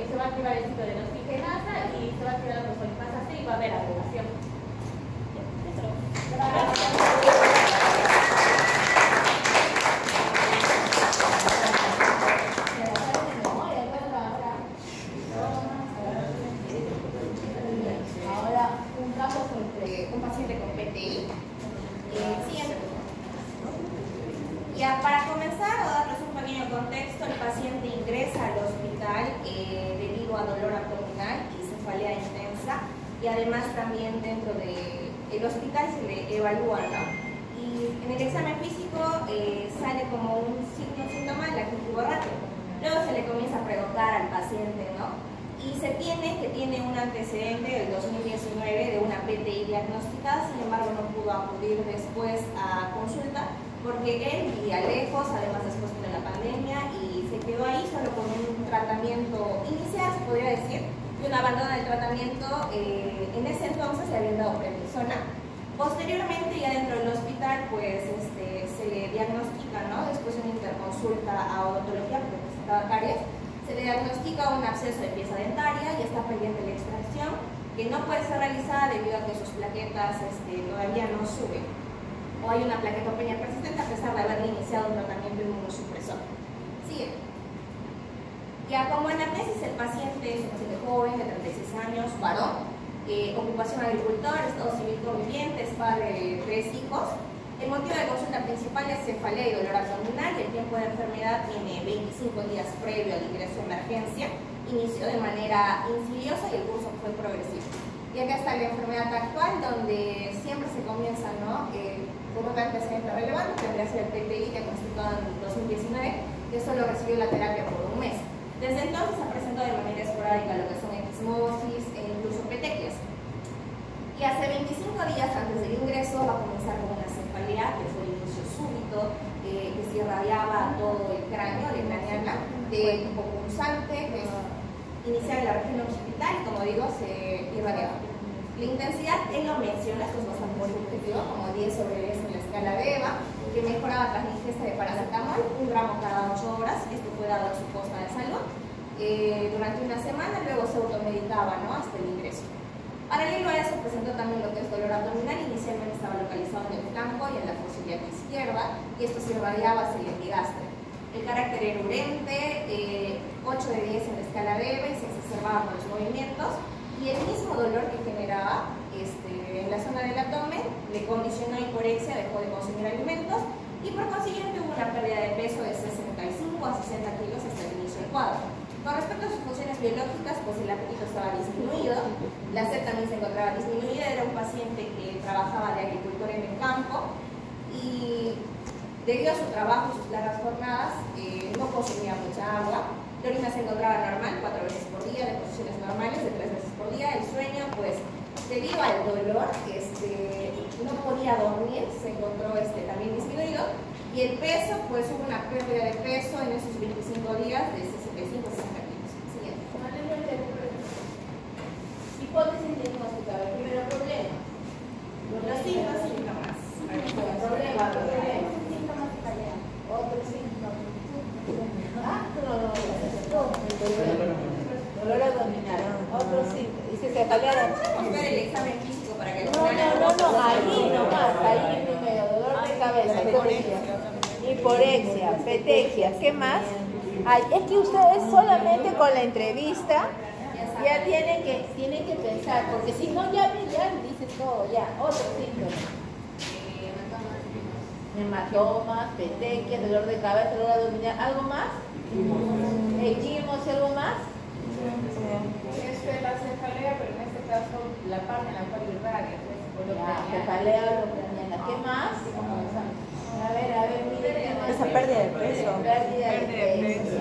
se va a activar el ciclo de la oxigenasa y se va a activar la fosfolipasa C y va a haber agregación. Ahora, un caso sobre un paciente con PTI. Ya, para comenzar o darles un pequeño contexto, el paciente ingresa al hospital debido a dolor abdominal y cefalea intensa, y además también dentro del hospital se le evalúa, ¿no? Y en el examen físico sale como un síntoma la gingivorragia. Luego se le comienza a preguntar al paciente, ¿no? Y se tiene que tiene un antecedente del 2019 de una PTI diagnosticada, sin embargo no pudo acudir después a consulta porque él vivía lejos, además después de la pandemia, y se quedó ahí solo con un tratamiento inicial, se podría decir, y un abandono del tratamiento. En ese entonces le habían dado prednisona. Posteriormente, ya dentro del hospital, pues se le diagnostica, ¿no? Después de una interconsulta a odontología, porque presentaba caries, se le diagnostica un absceso de pieza dentaria y está pendiente la extracción, que no puede ser realizada debido a que sus plaquetas todavía no suben, o hay una plaquetopenia persistente a pesar de haber iniciado un tratamiento inmunosupresor. Sigue. Ya como anamnesis, el paciente es un paciente joven de 36 años, varón, ocupación agricultor, estado civil conviviente, es padre de 3 hijos. El motivo de consulta principal es cefalea y dolor abdominal, y el tiempo de enfermedad tiene 25 días previo al ingreso de emergencia. Inició de manera insidiosa y el curso fue progresivo. Y acá está la enfermedad actual, donde siempre se comienza, ¿no? Por un antecedente relevante, tendría que ser el PTI que constituyó en 2019, que solo recibió la terapia por un mes. Desde entonces ha presentado de manera esporádica lo que son equismosis e incluso petequias. Y hace 25 días antes del ingreso va a comenzar con una cefalea, que fue el inicio súbito, que se irradiaba todo el cráneo, la craneal, de tipo punzante, que es inicial en la región occipital y, como digo, se irradiaba. La intensidad, él lo menciona, esto es bastante subjetivo, como 10 sobre 10 en la escala de EVA, que mejoraba tras la ingesta de paracetamol, 1 gramo cada 8 horas, esto fue dado a su posta de salud, durante una semana, luego se automedicaba, ¿no?, hasta el ingreso. Paralelo a eso, presentó también lo que es dolor abdominal, inicialmente estaba localizado en el flanco y en la fosa ilíaca izquierda, y esto se irradiaba hacia el epigastre. El carácter era urente, 8 de 10 en la escala de EVA y se exacerbaba con los movimientos, y el mismo dolor que generaba en la zona del abdomen le condicionó hiporexia, dejó de consumir alimentos y por consiguiente hubo una pérdida de peso de 65 a 60 kilos hasta el inicio del cuadro. Con respecto a sus funciones biológicas, pues el apetito estaba disminuido, la sed también se encontraba disminuida, era un paciente que trabajaba de agricultor en el campo y debido a su trabajo y sus largas jornadas no consumía mucha agua. La orina se encontraba normal 4 veces por día, de posiciones normales de 3 veces por día. El sueño, pues, debido al dolor, no podía dormir, se encontró también disminuido. Y el peso, pues, hubo una pérdida de peso en esos 25 días de 65 a 60 kilos. Siguiente. Hipótesis diagnóstica. Primero problema. Los síntomas. Problema. Otro síntoma. Dolor abdominal. Otro síntoma. Dice cefalea. Podemos ver el examen físico para que lo No, ahí nomás, ahí primero, dolor de cabeza, hiporexia, petequias, ¿qué más? Ay, es que ustedes solamente con la entrevista ya tienen que pensar, porque si no ya dices todo, ya, otro síntoma. Hematomas, petequias, dolor de cabeza, dolor abdominal, ¿algo más? Equimos, ¿algo más? Es la cefalea, pero en este caso la parte en la cual irradia. Cefalea orocraniana. ¿Qué más? A ver, miren. Esa pérdida de peso. Pérdida de peso.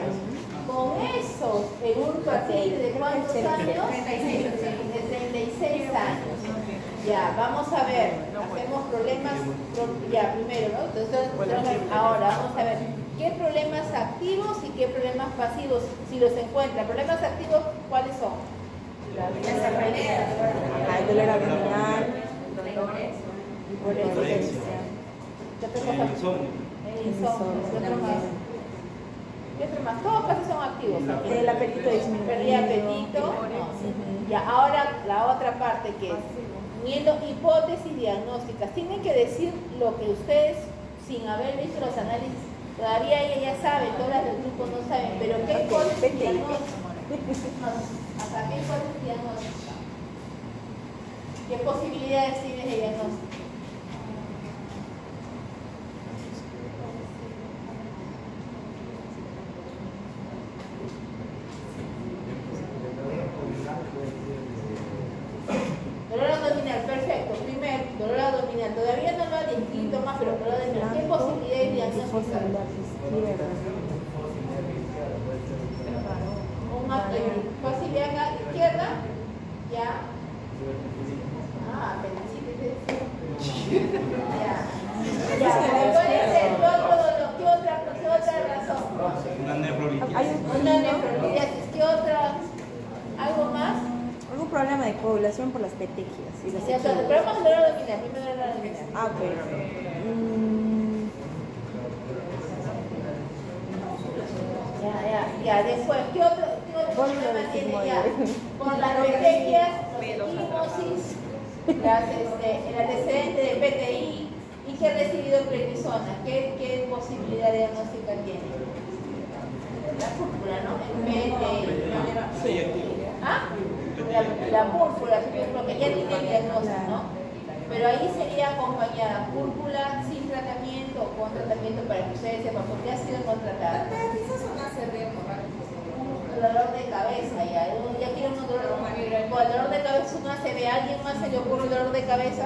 Con eso, en un paciente de cuántos años? 36. De 36 años. Ya, vamos a ver. Hacemos problemas. Ya, primero, ¿no? Entonces, ahora vamos a ver. ¿Qué problemas activos y qué problemas pasivos? Si los encuentra. ¿Problemas activos cuáles son? El dolor abdominal. ¿Qué otro más? Todos casi son activos. El apetito disminuido. Perdí apetito. No. Ya, ahora la otra parte que es miedo, hipótesis diagnósticas. Tienen que decir lo que ustedes, sin haber visto los análisis, todavía ella ya sabe, todas las del grupo no saben, pero ¿qué hipótesis diagnóstica? ¿Hasta qué hipótesis diagnóstica? ¿Qué posibilidades tienes de diagnóstico? Dolor abdominal, perfecto. Primero, dolor abdominal. Todavía no lo ha descrito más, pero dolor abdominal. ¿Qué posibilidades diagnósticas? Facilidad izquierda, ya. Apendicitis. Ya. Puede ser otro dolor. ¿Qué otra razón? Una nefrolitis. Una nefrolitis. ¿Qué otra? ¿Algo más? Algún problema de coagulación por las petequias. Y los Pero vamos a dolor abdominal. Primero dolor abdominal. Ah, ok. Ya, después, ¿qué otro problema tiene ya? Con las petequias, equimosis, el antecedente de PTI y que ha recibido prednisona. ¿Qué posibilidad diagnóstica tiene? La púrpura, ¿no? El PTI. ¿Ah? La púrpura, porque ya tiene el diagnóstico, ¿no? Pero ahí sería acompañada púrpura sin tratamiento o con tratamiento para que ustedes sepan por qué ha sido no tratada. Quizás una ACV hemorrágica. dolor de cabeza, ya quiere un dolor de cabeza. Con el dolor de cabeza uno se ve, ¿a alguien más se le ocurre el dolor de cabeza?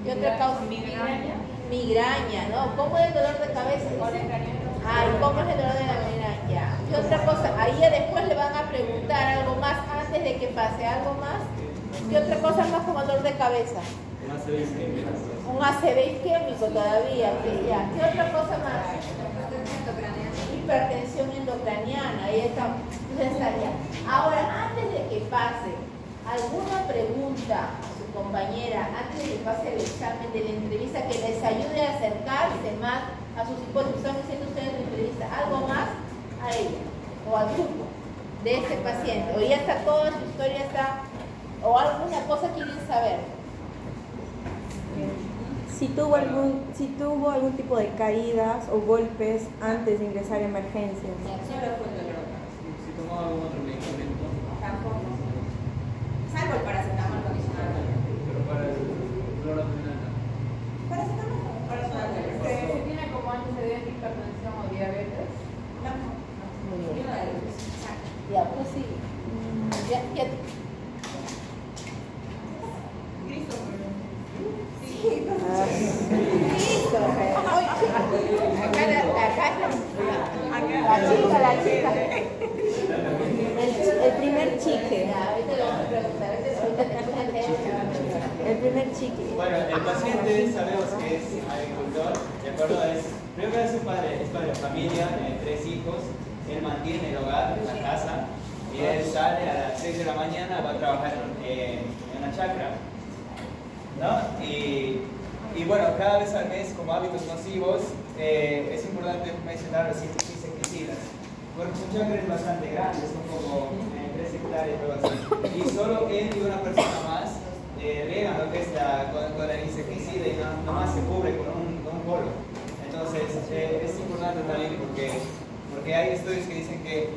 ¿Qué otra causa? Migraña, ¿no? ¿Cómo es el dolor de cabeza? ¿Y cómo es el dolor de la migraña? ¿Qué otra cosa? Ahí ya después le van a preguntar algo más antes de que pase, algo más. ¿Qué otra cosa más como dolor de cabeza? Un ACV isquémico todavía, sí, ya. ¿Qué otra cosa más? Hipertensión endocraniana, ahí está. Entonces estaría. Ahora, antes de que pase alguna pregunta a su compañera, antes de que pase el examen de la entrevista, que les ayude a acercarse más a sus hipótesis, están haciendo ustedes la entrevista, algo más a ella o al grupo de este paciente, o ya está toda su historia, está, o alguna cosa quieren saber. Si tuvo algún tipo de caídas o golpes antes de ingresar a emergencias. Solo fue el dolor. Si tomó algún otro medicamento. Tampoco. Salvo el paracetamol condicionado. Pero para el dolor abdominal. Paracetamol. ¿Se tiene como antecedente hipertensión o diabetes? Ya, pues sí. Ya. La chica. El primer chique. Ya, ahorita le vamos a preguntar. El primer chique. Bueno, el paciente sabemos que es agricultor, ¿de acuerdo? Primero es padre de familia, 3 hijos, él mantiene el hogar, la casa, y él sale a las 6 de la mañana, va a trabajar en una chacra, ¿no? Y bueno, cada vez al mes, como hábitos nocivos, es importante mencionar los insecticidas, porque su chacra es bastante grande, son como 3 hectáreas o algo así, y solo él y una persona más riegan lo que es con el insecticida y no más se cubre con un polo. Entonces es importante también porque hay estudios que dicen que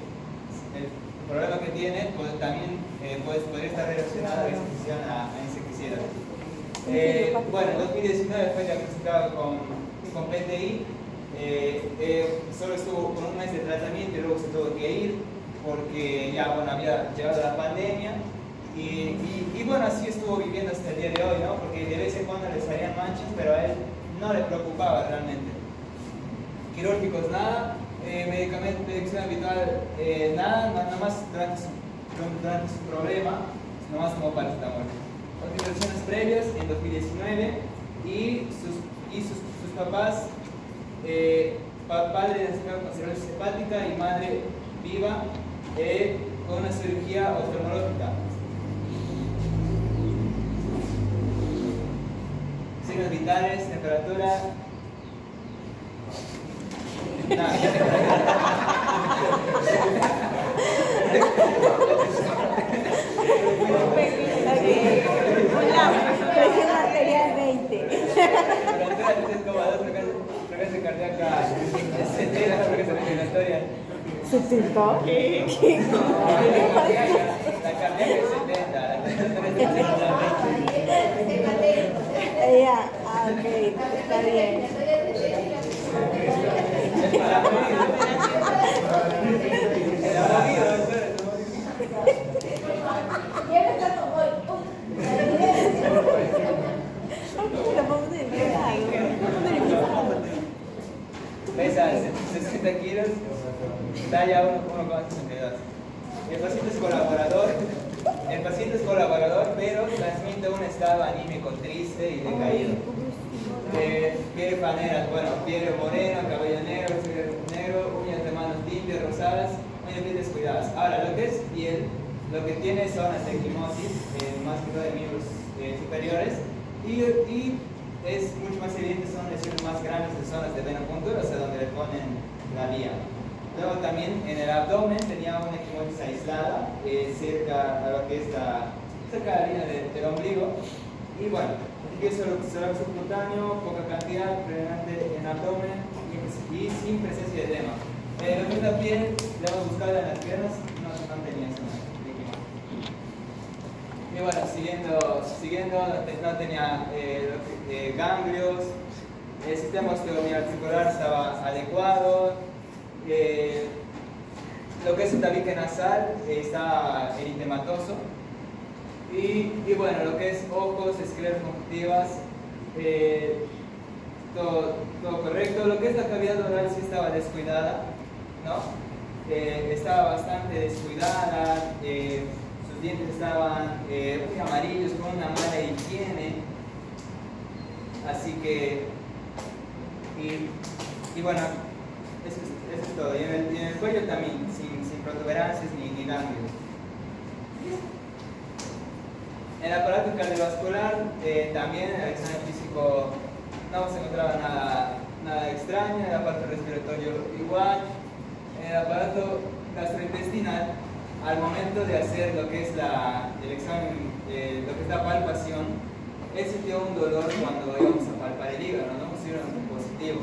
el problema que tiene también podría estar relacionado a la exposición a insecticidas. Bueno, en 2019 fue diagnosticado con PTI, solo estuvo con un mes de tratamiento y luego se tuvo que ir porque ya había llegado la pandemia. Y bueno, así estuvo viviendo hasta el día de hoy, ¿no? Porque de vez en cuando le salían manchas, pero a él no le preocupaba realmente. Quirúrgicos nada, medicina habitual nada más durante su problema, nomás como paracetamol. Hospitalizaciones previas en 2019 y sus papás, padre diagnosticado con cirrosis hepática y madre viva con una cirugía oftalmológica. Signos vitales, temperatura. Presión arterial 20. Temperatura 3,2, frecuencia cardíaca 70, frecuencia respiratoria. ¿70? ¿Qué? La cardíaca es 70, Ya, ok, está bien. Pesa 60 kilos, talla 1,62. El paciente es colaborador, pero transmite un estado anímico triste y decaído. Piel panera, piel morena, cabello negro, uñas de manos limpias, rosadas, uñas bien descuidadas. Ahora, lo que es piel, lo que tiene zonas de equimosis, más que todo de miembros superiores, y es mucho más evidente, son lesiones más grandes de zonas de venopuntura, o sea, donde le ponen la vía. Luego también en el abdomen tenía una equimosis aislada, cerca a lo que es cerca de la línea del ombligo. Y bueno, solo subcutáneo, poca cantidad, predominante en abdomen y sin presencia de edema. Lo que es la piel, le hemos buscado en las piernas, no tenía eso. Y bueno, siguiendo no tenía ganglios, el sistema osteomiarticular estaba adecuado, lo que es el tabique nasal está eritematoso. Y bueno, lo que es ojos, escleras conjuntivas, todo correcto. Lo que es la cavidad oral sí estaba descuidada, ¿no? Estaba bastante descuidada, sus dientes estaban muy amarillos, con una mala higiene. Así que, y bueno, eso es todo. Y en el cuello también, sin protuberancias ni ganglios. En el aparato cardiovascular también en el examen físico no se encontraba nada extraño. En el aparato respiratorio igual. En el aparato gastrointestinal, al momento de hacer lo que es el examen, lo que es la palpación, él sintió un dolor cuando íbamos a palpar el hígado, no pusieron un positivo.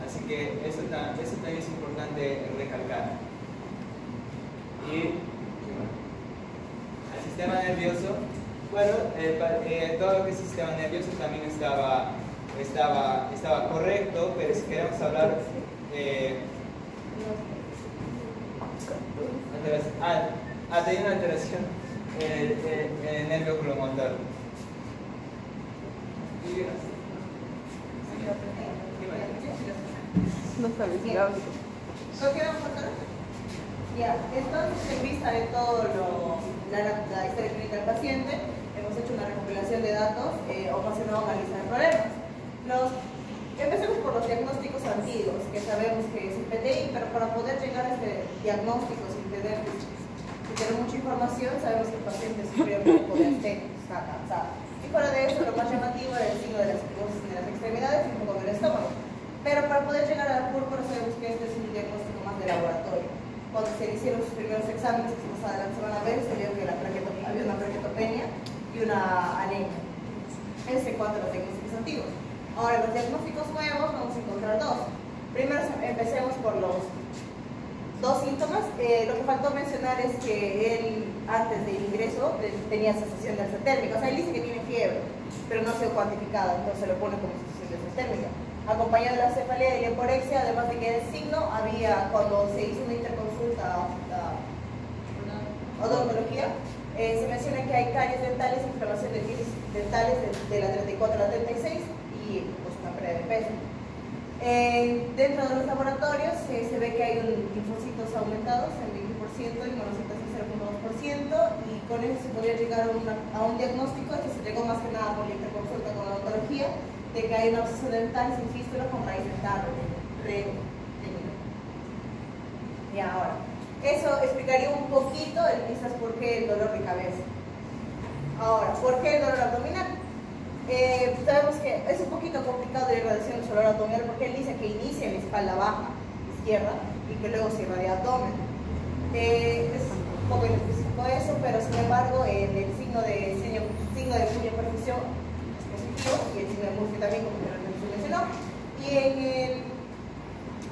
Así que eso también es importante recalcar. Y el sistema nervioso, bueno, todo lo que es sistema nervioso también estaba correcto, pero si queremos hablar tenía una alteración en el nervio oculomotor. No sabes si ¿Continuamos, doctora? Ya, entonces en vista de todo la historia clínica del paciente, hemos hecho una recopilación de datos ocasionado una lista de problemas. Empecemos por los diagnósticos antiguos, que sabemos que es el PTI, pero para poder llegar a este diagnóstico sin tener mucha información, sabemos que el paciente sufrió un poco de astenia, está cansado. Y fuera de eso, lo más llamativo era el signo de las psicosis de las extremidades y un poco del estómago. Pero para poder llegar a la púrpura, sabemos que este es un diagnóstico más de laboratorio. Cuando se hicieron sus primeros exámenes, que más adelante se van a ver, se vio que había una plaquetopenia y una anemia. Ese en cuanto a los diagnósticos antiguos. Ahora, los diagnósticos nuevos vamos a encontrar dos. Primero empecemos por los dos síntomas. Lo que faltó mencionar es que él, antes del ingreso, tenía sensación de alza térmica. O sea, él dice que tiene fiebre, pero no ha sido cuantificada, entonces lo pone como sensación de alza térmica. Acompañado de la cefalea y la hiporexia, además de que el signo había, cuando se hizo una interconsulta a odontología, se menciona que hay caries dentales, inflamación de dientes dentales de la 34 a la 36 y pues, una pérdida de peso. Dentro de los laboratorios se ve que hay linfocitos aumentados en 20% y monocitos en 0.2%, y con eso se podría llegar a un diagnóstico que se llegó más que nada por la interconsulta con la odontología, de que hay una absceso dental sin fístula con raíz dental y ahora, eso explicaría un poquito quizás por qué el dolor de cabeza. Ahora, ¿por qué el dolor abdominal? Sabemos que es un poquito complicado de irradiación del dolor abdominal porque él dice que inicia en la espalda baja izquierda y que luego se irradia abdomen. Es un poco inespecífico eso, pero sin embargo el signo de puño perfusión es positivo y el signo de Murphy también, como se mencionó. Y en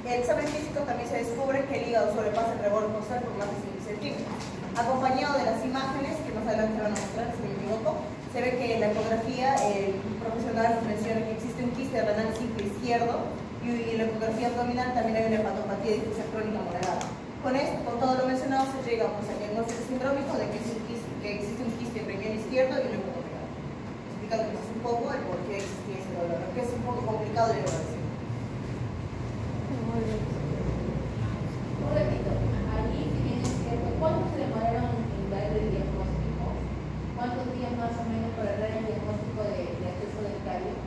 el examen físico también se descubre que el hígado sobrepasa el reborde costal por más de 5 centímetros. Acompañado de las imágenes que más adelante van a mostrar, si me equivoco, se ve que en la ecografía el profesional nos menciona que existe un quiste renal simple izquierdo y en la ecografía abdominal también hay una hepatopatía difusa crónica moderada. Con esto, con todo lo mencionado, se llega pues, al diagnóstico sindrómico de que existe un quiste preñal izquierdo y luego moderado. Explicándoles un poco el por qué existía ese dolor, que es un poco complicado de evaluación. Un repito, allí si bien es cierto, ¿cuánto se demoraron en dar el diagnóstico? ¿Cuántos días más o menos para dar el diagnóstico de acceso dentario?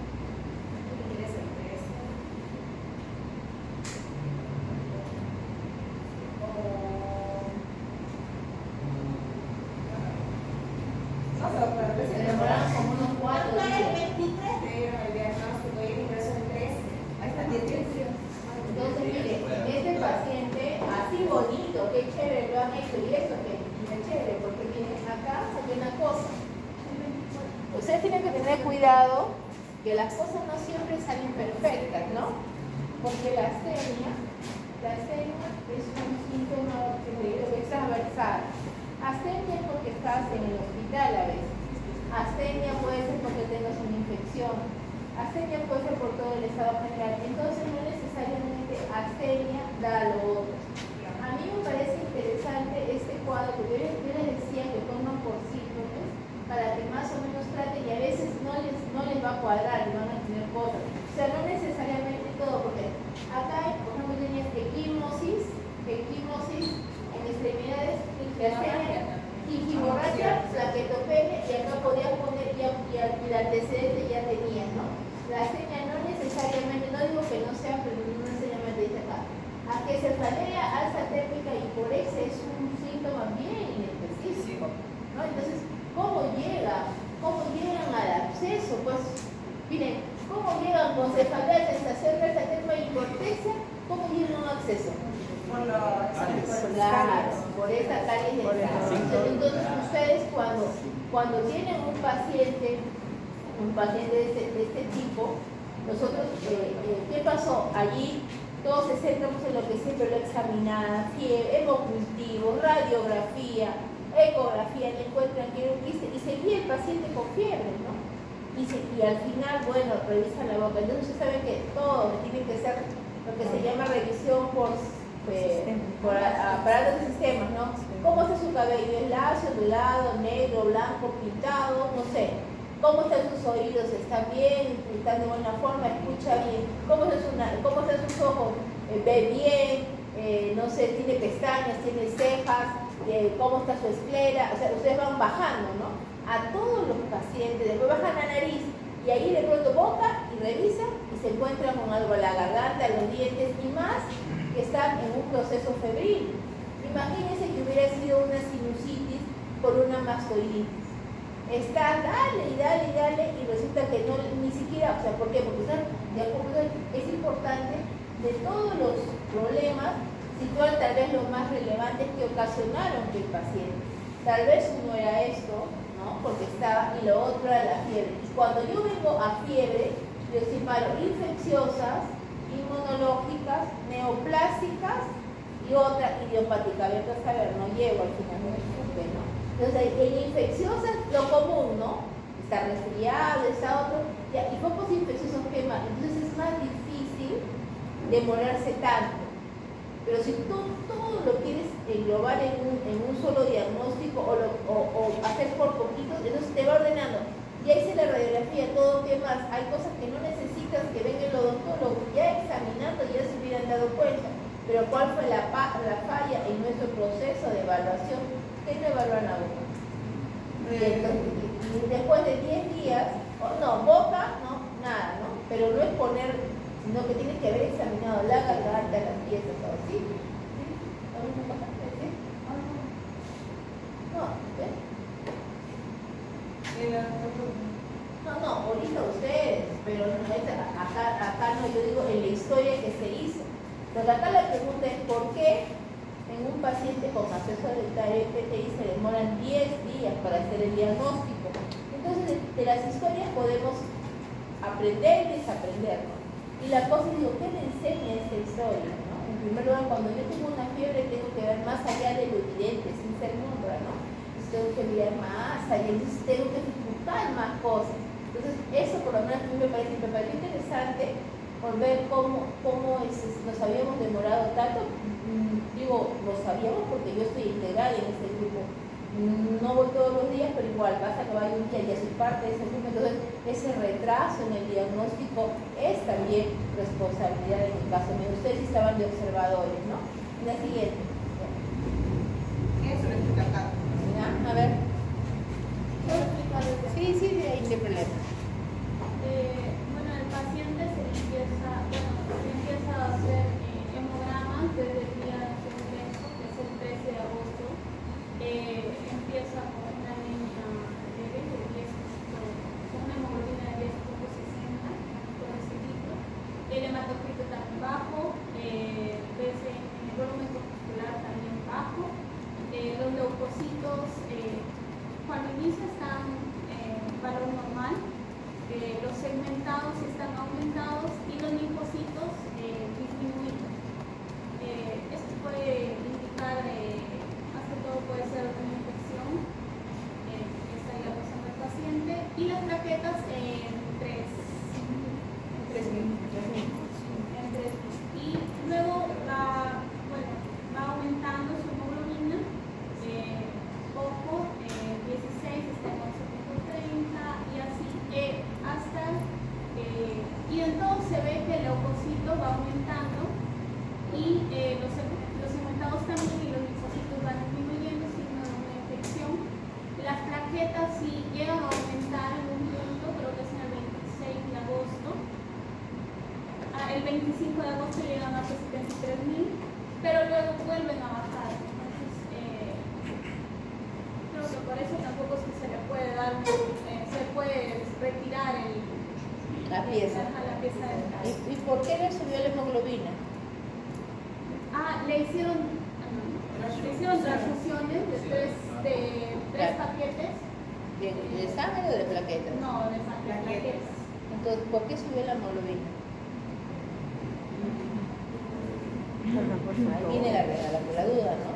Se demoraron como unos 4 días. Entonces, mire, este paciente, así bonito, qué chévere lo han hecho, y eso que es chévere, porque miren, acá se ve una cosa. Ustedes tienen que tener cuidado que las cosas no siempre salen perfectas, ¿no? Porque la astenia es un síntoma transversal. Astenia es porque estás en el hospital a veces. Astenia puede ser porque tengas una infección. Astenia puede ser por todo el estado general. Entonces no necesariamente astenia da lo otro. A mí me adecuado, porque yo les decía que pongan por síndromes para que más o menos traten, y a veces no les va a cuadrar, y van a tener cosas. O sea, no necesariamente todo, porque acá, por ejemplo, tenías equimosis en extremidades, hemorragia, plaquetopenia, y acá podías poner ya el antecedente ya tenías, ¿no? La seña no necesariamente, no digo que no sea, pero no necesariamente dice acá. Acefalea, alza térmica y hiporexia es un síntoma bien específico, ¿no? Entonces, ¿cómo llegan al absceso? Pues, miren, ¿cómo llegan con cefalea, sensación de alza térmica y hiporexia? ¿Cómo llegan a un absceso? Por los Claro, por esa caries dental. Entonces, ustedes cuando tienen un paciente de este tipo, nosotros, ¿qué pasó? Allí todos se centramos en lo que siempre lo examinaba, fiebre, hemocultivo, radiografía, ecografía, le encuentran que era un quiste y seguía el paciente con fiebre, ¿no? Y al final, bueno, revisan la boca. Entonces ustedes saben que todo tiene que ser lo que se llama revisión por aparatos de sistemas, ¿no? ¿Cómo está su cabello? ¿Es lacio, ondulado, negro, blanco, pintado? No sé. ¿Cómo están sus oídos? ¿Están bien? ¿Están de buena forma? ¿Escucha bien? ¿Cómo están sus ojos? ¿Ve bien? No sé, ¿tiene pestañas? ¿Tiene cejas? ¿Cómo está su esclera? O sea, ustedes van bajando, ¿no? A todos los pacientes, después bajan la nariz y ahí de pronto boca y revisan y se encuentran con algo en la garganta, los dientes y más que están en un proceso febril. Imagínense que hubiera sido una sinusitis por una mastoiditis. Está, dale y resulta que no, ni siquiera, o sea, ¿por qué? Porque es importante de todos los problemas situar tal vez los más relevantes que ocasionaron que el paciente. Tal vez uno era esto, ¿no? Porque estaba, y lo otro era la fiebre. Y cuando yo vengo a fiebre, yo separo infecciosas, inmunológicas, neoplásicas y otra idiopática. Vamos a ver, no llego al final, no me disculpe, ¿no? Entonces, en infecciosas, lo común, ¿no? Está resfriado, está otro, ya, y focos infecciosos queman. Entonces es más difícil demorarse tanto. Pero si tú todo lo quieres englobar en un solo diagnóstico o hacer por poquitos, entonces te va ordenando. Ya hice la radiografía, todo que más, hay cosas que no necesitas que venga el odontólogo, ya examinando ya se hubieran dado cuenta. Pero ¿cuál fue la falla en nuestro proceso de evaluación? Que no evalúan la boca. Y después de 10 días, no, boca, no, nada, ¿no? Pero no es poner, sino que tienes que haber examinado la garganta, las piezas, todo, ¿sí? ¿Alguna cosa? ¿Sí? No, ¿ves? No, ahorita ustedes, pero no, acá no, yo digo en la historia que se hizo. Pero acá la pregunta es ¿por qué en un paciente con acceso dental PTI se demoran 10 días para hacer el diagnóstico? Entonces de las historias podemos aprender y desaprender, ¿no? Y la cosa es, digo, ¿qué me enseña esta historia, ¿no? En primer lugar, cuando yo tengo una fiebre tengo que ver más allá de lo evidente, sin ser nubla, ¿no? Entonces tengo que mirar más allá, entonces tengo que disfrutar más cosas. Entonces eso por lo menos a mí me parece interesante por ver cómo nos habíamos demorado tanto. Digo, lo sabíamos porque yo estoy integrada en este grupo. No voy todos los días, pero igual, basta que vaya un día y ya soy parte de ese grupo. Entonces, ese retraso en el diagnóstico es también responsabilidad en mi caso. Ustedes sí estaban de observadores, ¿no? La siguiente. Eso lo explica acá. ¿Ya? A ver. Sí, ahí no hay problema. Bueno, el paciente se empieza a hacer hemogramas desde el día de su ingreso, que es el 13 de agosto. Empieza con una línea leve de 10, con una hemoglobina de 10.60, por ese tipo. El hematocrito también bajo, el volumen corpuscular también bajo. Los leucocitos cuando inicia están en valor normal. Los segmentados están aumentados y los linfocitos de agosto llegan a 73.000, pero luego vuelven a bajar. Entonces, creo que por eso tampoco es que se le puede dar, se puede retirar la pieza. La pieza dental. ¿Y por qué le subió la hemoglobina? Le hicieron transfusiones de tres paquetes. ¿De sangre o de plaquetas? No, de plaquetas. Entonces, ¿por qué subió la hemoglobina? Ahí viene la duda, ¿no?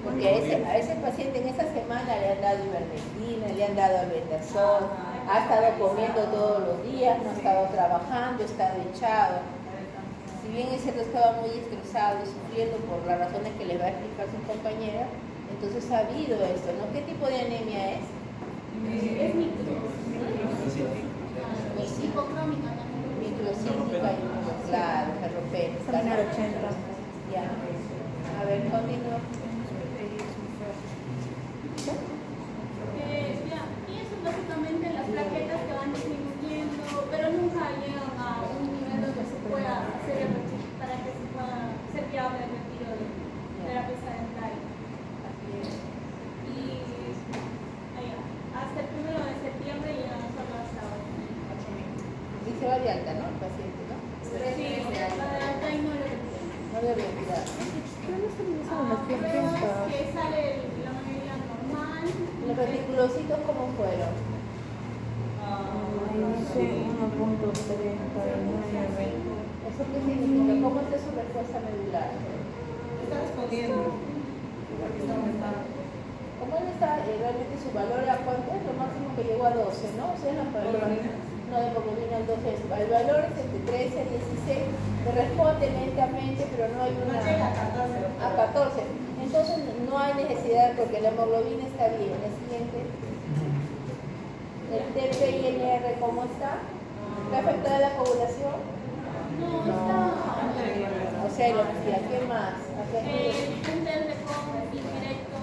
Porque a ese paciente en esa semana le han dado ivermectina, le han dado albendazol, ha estado comiendo todos los días, no ha estado trabajando, ha estado echado. Si bien es cierto, estaba muy estresado y sufriendo por las razones que le va a explicar su compañera, entonces ha habido esto, ¿no? ¿Qué tipo de anemia es? Es hipocrómica también. Microcítica y claro, ferropénica. Ya. A ver, continúa. Y eso básicamente las plaquetas que van disminuyendo, pero nunca llegan a un nivel donde se pueda hacer el retiro, para que se pueda ser viable el retiro de la pieza dental. Y hasta el 1 de septiembre llegamos solo hasta ahora. Y se va de alta, ¿no? El paciente, ¿no? Sí, va de alta y no lo retira. No le retirar. Creo que sale la mayoría normal. ¿Los reticulocitos cómo fueron? Dice 1.39. ¿Eso qué significa? ¿Cómo está su respuesta medular? Está respondiendo. Porque está aumentando. ¿Cómo está realmente su valor? ¿A cuánto es? Lo máximo que llegó a 12, ¿no? O sea, no de hemoglobina al 12. El valor es entre 13 y 16. Le responde lentamente, pero no hay una... No llega a 14. A 14. Entonces no hay necesidad porque la hemoglobina está bien. El siguiente. ¿El TP y el R cómo está? ¿Está afectada la coagulación? No, está. O sea, ¿qué más? Un test de COVID indirecto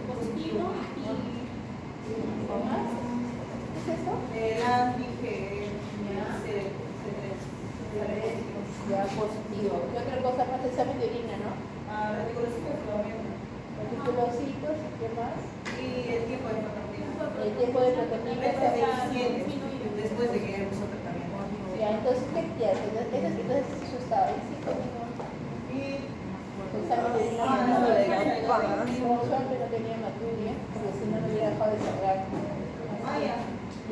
positivo y... ¿Qué más? ¿Qué es eso? El antígeno Ya, positivo. ¿Qué otra cosa más? Examen de orina, ¿no? reticulocitos también. Reticulocitos, ¿qué más? Y el tiempo de prototipo. El tiempo de prototipo está 27, después de que nosotros también. Ya, entonces, ¿qué te hace? Entonces, eso estaba ahí, 5 minutos. Y Examen de orina. Como suerte no tenía maturia, porque si no, no hubiera dejado de sangrar. Y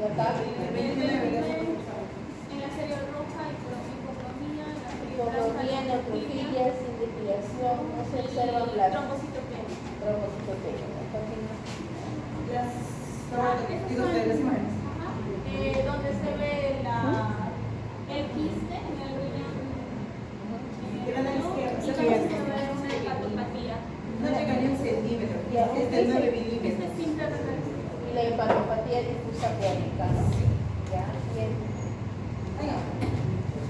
acá, En la serie roja y hipocromía, en la serie hipocromía, neutrofilia, sin depilación, no se observa blanco. trombocitopenia. Trombocitopenia. las imágenes. Donde se ve el quiste en el riñón. Y la izquierda. Y también se ve una hepatopatía. No llega ni un centímetro. Es de 9 milímetros. Este es simple reflexión. Y la hepatopatía difusa crónica, ¿no? Ya, bien.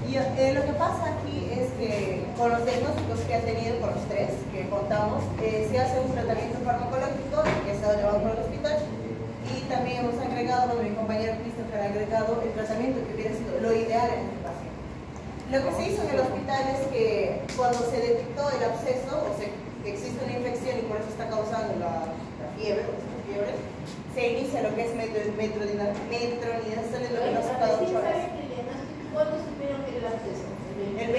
Y lo que pasa aquí es que con los diagnósticos que ha tenido, con los 3 que contamos, se hace un tratamiento farmacológico que ha estado llevado por el hospital y también hemos agregado, mi compañero Christopher ha agregado el tratamiento que hubiera sido lo ideal en este paciente. Lo que se hizo en el hospital es que cuando se detectó el absceso, o sea, que existe una infección y por eso está causando la fiebre, se inicia lo que es metronidazol endovenoso cada 8 horas. ¿Cuándo supieron que era el acceso? El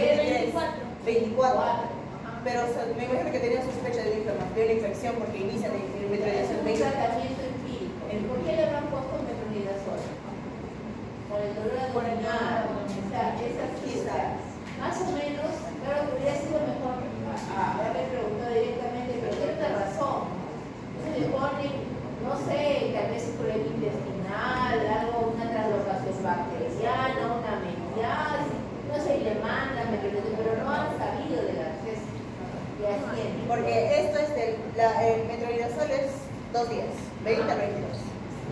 24. Pero o sea, me imagino que tenía sospecha de una infección porque inicia el metronidazol. Es un tratamiento empírico. ¿Por qué le habrán puesto metronidazol? Por el dolor abdominal. O sea, esas cifras. Más o menos, claro que hubiera sido mejor haberle preguntado directamente, pero tiene una razón. Entonces le ponen, no sé, tal vez un problema intestinal, algo, una translocación bacteriana, una metiasis, no sé, y le mandan, pero no han sabido del acceso. Y así es. Porque esto es el metronidazol es 2 días, 20 a 22.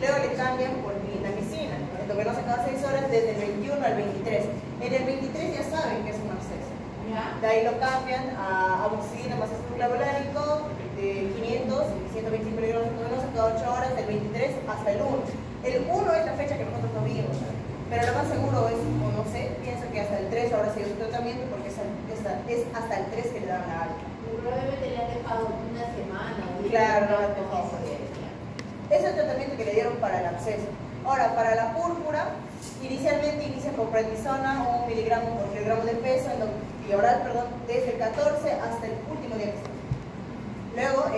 Luego le cambian por clindamicina, endovenosa cada 6 horas desde el 21 al 23. En el 23 ya saben que es un absceso. De ahí lo cambian a amoxicilina más ácido clavulárico de 500 y 125 miligramos endovenosa cada 8 horas del 23 hasta el 1. El 1 es la fecha que nosotros no vimos. Pero lo más seguro es, o no sé, pienso que hasta el 3 ahora sigue su tratamiento porque es hasta el 3 que le dan la alta. Probablemente le han dejado una semana. Claro, no, es el tratamiento que le dieron para el absceso. Ahora, para la púrpura, inicialmente inicia con prednisona, 1 miligramo por kilogramo de peso, oral, desde el 14 hasta el último día que se. Luego,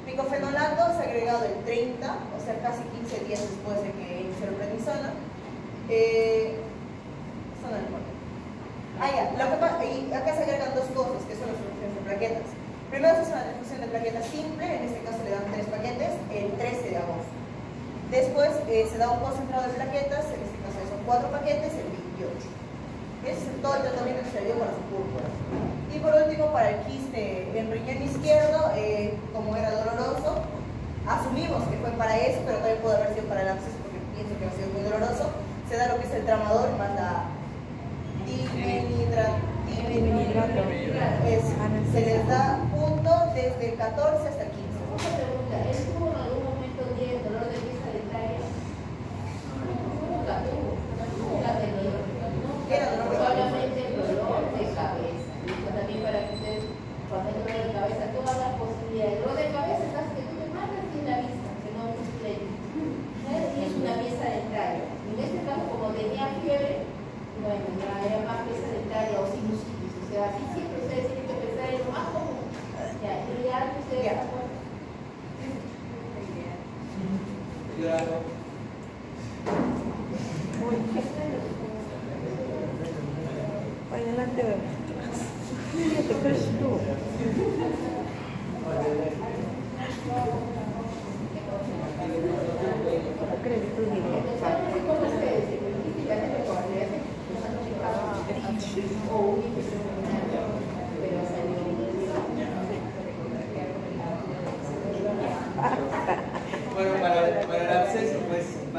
picofenolato es agregado el 30, o sea, casi 15 días después de que inició la prednisona. Esto no importa. Y acá se agregan dos cosas, que son las soluciones de plaquetas. Primero se hace una transfusión de plaquetas simple, en este caso le dan 3 paquetes, el 13 de agosto. Después se da un concentrado de plaquetas, en este caso son 4 paquetes, el 28. Ese es todo el tratamiento que se le dio para su púrpura. Y por último, para el quiste en riñón izquierdo, como era doloroso, asumimos que fue para eso, pero también puede haber sido para el absceso porque pienso que ha sido muy doloroso. Se da lo que es el tramador, más la se les da punto desde el 14 hasta el 15. Una pregunta, ¿él tuvo en algún momento de dolor de vista dentaria? Nunca tuvo, nunca ha tenido. Solamente el dolor de cabeza. Listo, también para que ustedes, cuando hay dolor de cabeza, todas las posibilidades. El dolor de cabeza es que tú te matas sin la vista, que no es un pleito. Y es una pieza dentaria. En este caso, como tenía fiebre, bueno, ya era más pieza dentaria o sinusitis. O sea, así siempre ustedes tienen que pensar en lo más común. Ya, y ya ustedes están acuerdo. Ay, adelante, bebé. ¿Qué te crees tú? ¿Qué crees tú, Miguel? Bueno, para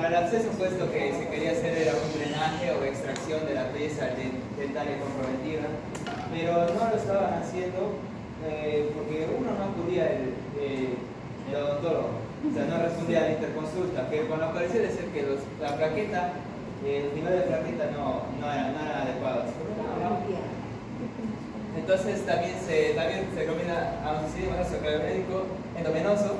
el absceso, pues lo que se quería hacer era un drenaje o extracción de la pieza dentaria comprometida, pero no lo estaban haciendo porque uno no acudía el odontólogo, o sea, no respondía a la interconsulta, que con lo pareciera ser que la plaqueta, el nivel de plaqueta no era adecuado. Entonces también se recomienda amoxicilina médico endovenoso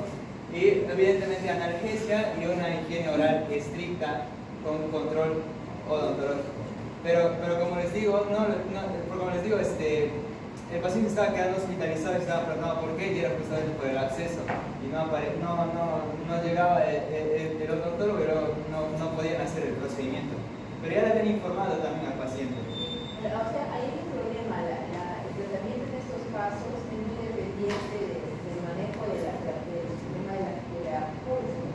y evidentemente analgesia y una higiene oral estricta con un control odontológico. Pero como les digo, el paciente estaba quedando hospitalizado y estaba preguntado por qué, y era justamente por el absceso. Y no llegaba el odontólogo y luego no podían hacer el procedimiento. Pero ya le habían informado también al paciente. O sea, hay un problema. El tratamiento en estos casos es muy dependiente del manejo del sistema de la pulsa.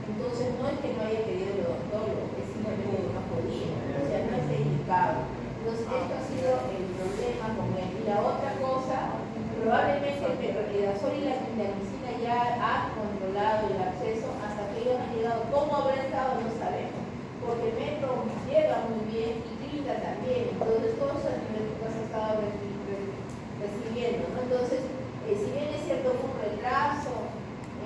Entonces, no es que no haya querido el odontólogo, es simplemente que no podía. O sea, no es indicado. Entonces, esto ha sido el problema con él. Y la otra cosa, probablemente el metronidazol y la clindamicina ya han controlado el acceso hasta que ellos han llegado. ¿Cómo habrá estado? No sabemos. Porque el metro llega muy bien y grita también. Entonces, todos los antibióticos han estado recibiendo, ¿no? Entonces, si bien es cierto, hubo un retraso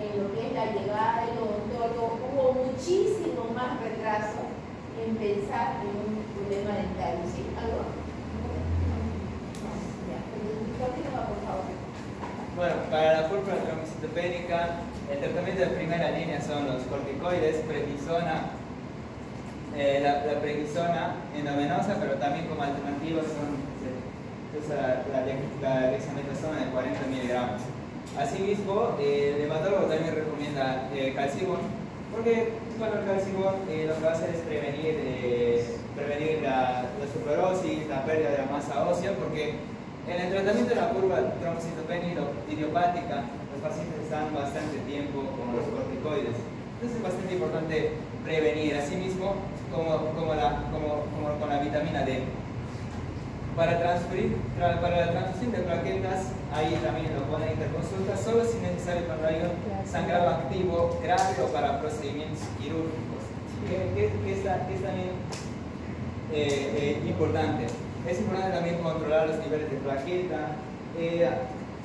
en lo que es la llegada del odontólogo, hubo muchísimo más retraso en pensar en un problema dentario. ¿Sí? ¿Algo? Ya. Continúa, por favor. Bueno, para la púrpura trombocitopénica, el tratamiento de primera línea son los corticoides, prednisona, la prednisona endovenosa, pero también como alternativa se usa la dexametasona de 40 miligramos. Asimismo, el hematólogo también recomienda calcibón, porque bueno, el calcibón lo que va a hacer es prevenir la osteoporosis, la pérdida de la masa ósea, porque en el tratamiento de la curva trombocitopénica idiopática, los pacientes están bastante tiempo con los corticoides. Entonces es bastante importante prevenir, asimismo como con la vitamina D. Para la transfusión de plaquetas, ahí también lo ponen en interconsulta, solo si necesario cuando hay un sangrado activo grave o para procedimientos quirúrgicos, que es también importante. Es importante también controlar los niveles de plaqueta.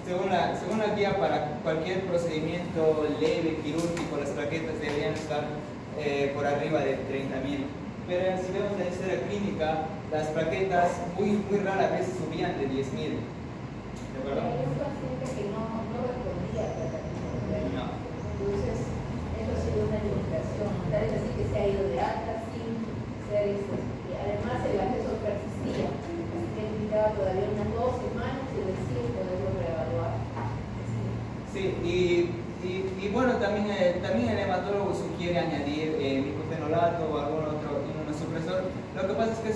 Según la guía, para cualquier procedimiento leve quirúrgico, las plaquetas deberían estar por arriba de 30.000. pero si vemos la historia clínica, las plaquetas muy rara vez subían de 10.000. ¿De acuerdo? Hay un paciente que no respondía al tratamiento. No. Entonces, eso ha sido una limitación. Tal es así que se ha ido de alta sin ser esto. Y además el acceso persistía. Así que necesitaba todavía unas 2 semanas y recién poderlo reevaluar. Sí, y bueno, también el hematólogo sugiere añadir micofenolato o algún otro inmunosupresor. Lo que pasa es que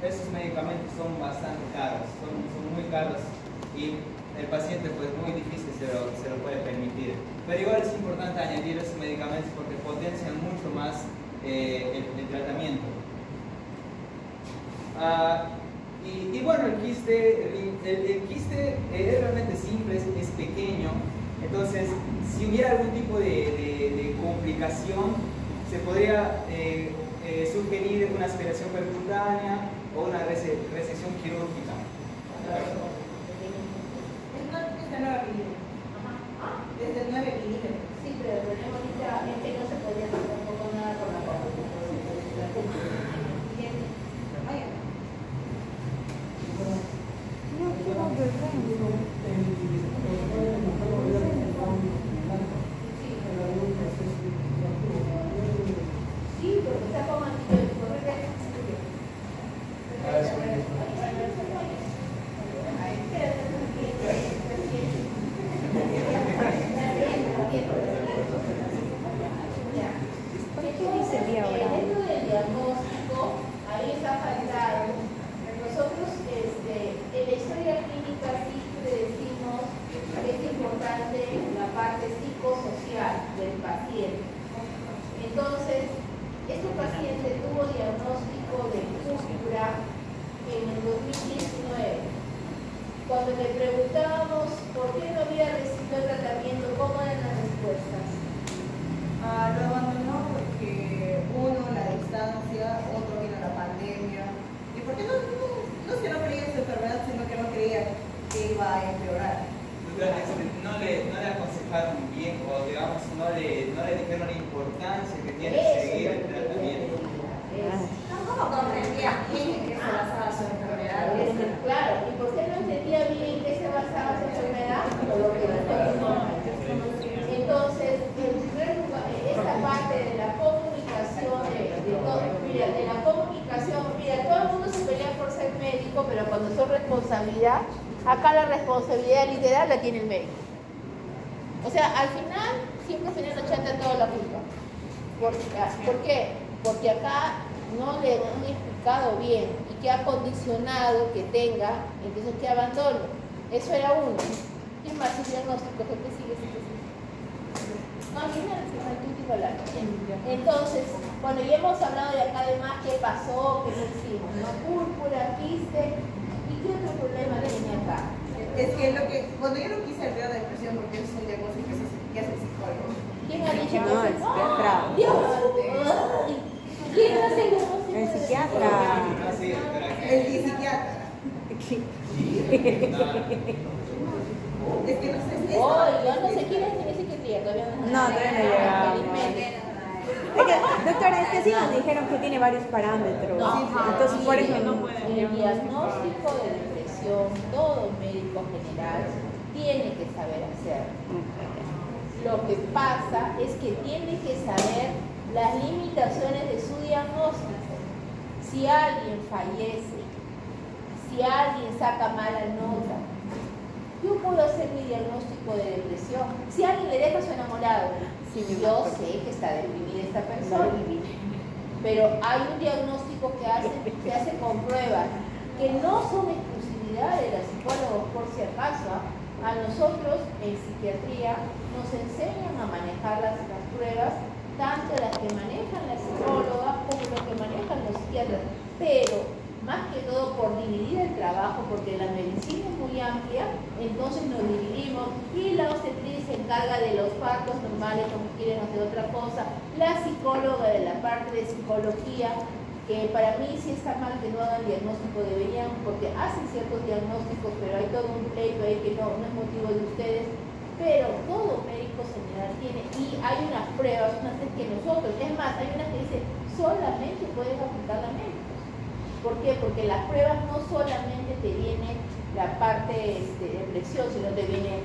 esos medicamentos son bastante caros, son muy caros y el paciente pues muy difícil se lo puede permitir. Pero igual es importante añadir esos medicamentos porque potencian mucho más el tratamiento. Y bueno, el quiste es realmente simple, es pequeño. Entonces, si hubiera algún tipo de complicación, se podría sugerir una aspiración percutánea o una resección quirúrgica. Desde 9 milímetros. Sí, pero el problema ahorita es que no se podía hacer tampoco nada con la papa. Sí, porque está como dentro del diagnóstico, ahí está faltado. Nosotros en la historia clínica siempre decimos que es importante la parte psicosocial del paciente. Entonces, este paciente tuvo diagnóstico de púrpura en el 2019. Cuando le preguntábamos por qué no había recibido el tratamiento, ¿cómo eran las respuestas? Lo abandonó porque uno, la distancia, otro vino la pandemia. Y porque no es que no creía en su enfermedad, sino que no creía que iba a empeorar. No le aconsejaron bien o digamos no le dijeron la importancia que tiene seguir el tratamiento. Tampoco comprendía bien en qué se basaba su enfermedad. Claro, ¿y por qué no entendía bien en qué se basaba su enfermedad? Por lo que no tenía. Entonces, en primer lugar, esta parte de la comunicación, de la comunicación, mira, todo el mundo se pelea por ser médico, pero cuando son responsabilidad, acá la responsabilidad literal la tiene el médico. O sea, al final, siempre se le echando toda la culpa. ¿Por qué? Porque acá no le han explicado bien y que ha condicionado que tenga, entonces que abandono. Eso era uno. ¿Qué más? El diagnóstico, ¿qué sigue? No, entonces, bueno, ya hemos hablado de acá además qué pasó, qué no hicimos, ¿no? Púrpura, quiste, ¿y qué otro problema tiene acá? Es que cuando yo no quise el grado de depresión porque es un diagnóstico que hace el psicólogo. ¿Quién ha dicho No, que el es? psiquiatra. ¡Dios! ¿Quién hace el diagnóstico? El psiquiatra. El psiquiatra. Es que no sé si Oh, yo no sé quién es mi psiquiatría, todavía no. No, todavía no llegamos. Doctora, es que sí nos dijeron que tiene varios parámetros. Entonces, por eso no puede. El diagnóstico de depresión, todo médico general tiene que saber hacer. Lo que pasa es que tiene que saber las limitaciones de su diagnóstico. Si alguien fallece, si alguien saca mala nota, yo puedo hacer mi diagnóstico de depresión. Si alguien le deja a su enamorado, yo sé que está deprimida esta persona. Pero hay un diagnóstico que se hace con pruebas que no son exclusividad de los psicólogos, por si acaso. A nosotros en psiquiatría nos enseñan a manejar las pruebas, tanto las que manejan las psicólogas como las que manejan los psiquiatras. Pero más que todo por dividir el trabajo, porque la medicina es muy amplia, entonces nos dividimos y la obstetricia se encarga de los partos normales, como quieren hacer otra cosa, la psicóloga de la parte de psicología, que para mí sí está mal que no hagan diagnóstico, deberían, porque hacen ciertos diagnósticos, pero hay todo un pleito ahí que no es motivo de ustedes, pero todo médico general tiene, y hay unas pruebas, unas que nosotros, es más, hay unas que dicen solamente puedes aplicar la médicos. ¿Por qué? Porque las pruebas no solamente te viene la parte de presión, sino te viene,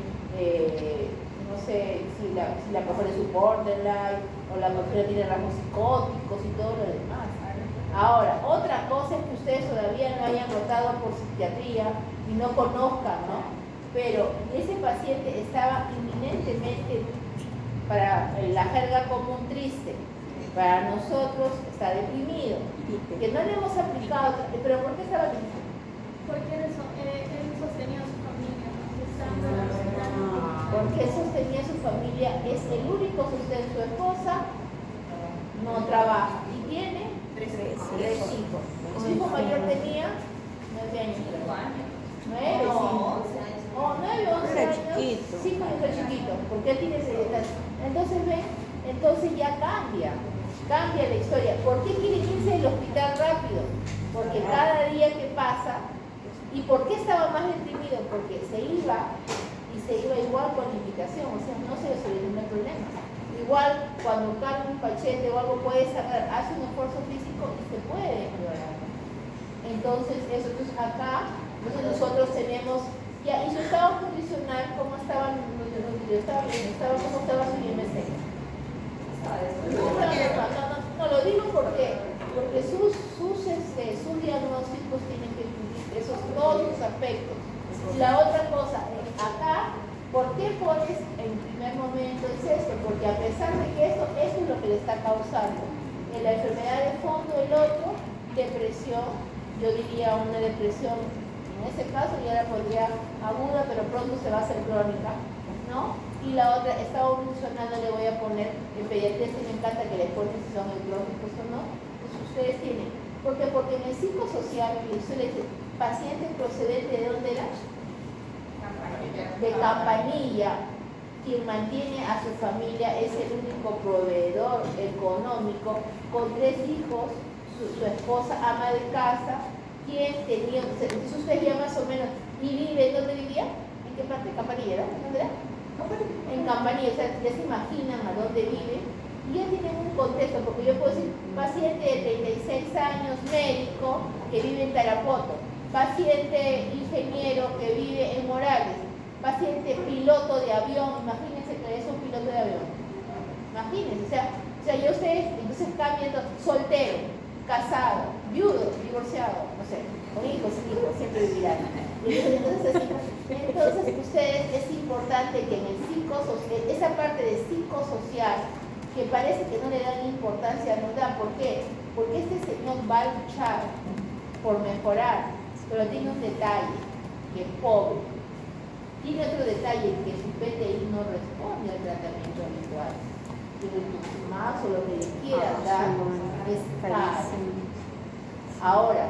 no sé, si la persona es un borderline o la persona tiene rasgos psicóticos y todo lo demás. Ahora, otra cosa es que ustedes todavía no hayan rotado por psiquiatría y no conozcan, ¿no? Pero ese paciente estaba inminentemente, para la jerga común, triste. Para nosotros está deprimido. Que no le hemos aplicado, pero ¿por qué estaba triste? Porque él sostenía a su familia. Porque sostenía a su familia, es el único sostén. Su esposa no trabaja y tiene tres hijos. Su hijo mayor tenía 9 años. 9, 11 años. Sí, cuando era chiquito, porque él tiene 6 años. Entonces ven, entonces ya cambia la historia. ¿Por qué quiere irse del hospital rápido? Porque cada día que pasa, ¿y por qué estaba más deprimido? Porque se iba igual con limitación, o sea, no se le soluciona el problema. Igual cuando carga un pachete o algo puede sacar, hace un esfuerzo físico y se puede mejorar. Entonces, acá, nosotros tenemos, ya, y su estado nutricional, ¿cómo estaba su IMC? No, lo digo porque sus diagnósticos tienen que cumplir todos sus aspectos. Y la otra cosa, acá, ¿por qué pones en primer momento es esto? Porque a pesar de que eso es lo que le está causando la enfermedad de fondo, el otro, depresión, yo diría una depresión, en ese caso ya la pondría aguda, pero pronto se va a hacer crónica, ¿no? Y la otra, está evolucionando, le voy a poner, en pediatría sí me encanta que le ponen si son ecológicos o no, pues ustedes tienen. Porque en el psicosocial, y usted le dice, paciente procedente de dónde era? De Campanilla. Quien mantiene a su familia es el único proveedor económico, con 3 hijos, su esposa ama de casa, quien tenía, entonces usted ya más o menos, y vive, ¿dónde vivía? ¿En qué parte? ¿Campanilla? ¿Dónde era? En Campanilla, o sea, ya se imaginan a dónde vive, y ya tienen un contexto, porque yo puedo decir, paciente de 36 años, médico, que vive en Tarapoto, paciente ingeniero que vive en Morales, paciente piloto de avión, imagínense que es un piloto de avión, imagínense, o sea, yo ustedes, entonces cambian, soltero, casado, viudo, divorciado, no sé, con hijos, siempre vivirán. Entonces ustedes, es importante que en el psicosocial, esa parte de psicosocial, que parece que no le dan importancia, no da. ¿Por qué? Porque este señor va a luchar por mejorar, pero tiene un detalle, que es pobre. Tiene otro detalle, que su PTI no responde al tratamiento habitual. Y el más o lo que le quieran dar es caro. Ahora,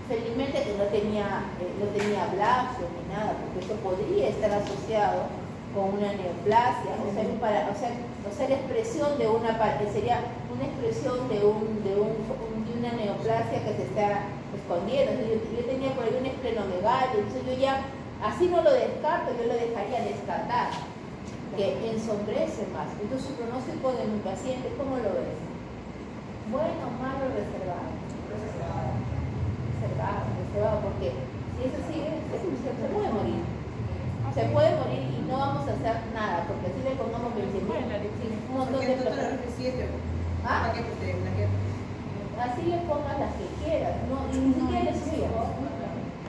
felizmente que no tenía blasto ni nada, porque eso podría estar asociado con una neoplasia, o sea, la expresión de una parte sería una expresión de una neoplasia que se está escondiendo. Yo tenía por ahí un esplenomegalia, entonces yo ya, así no lo descarto, yo lo dejaría descartar, que ensombrece más. Entonces, su pronóstico de mi paciente, ¿cómo lo ves? Bueno, malo, reservado, porque si eso sigue, se puede morir. Se puede morir y no vamos a hacer nada, porque así le pongamos 20.000, un montón de personas. ¿Ah? Así le pongas las que quieras, no, y ni siquiera le subas.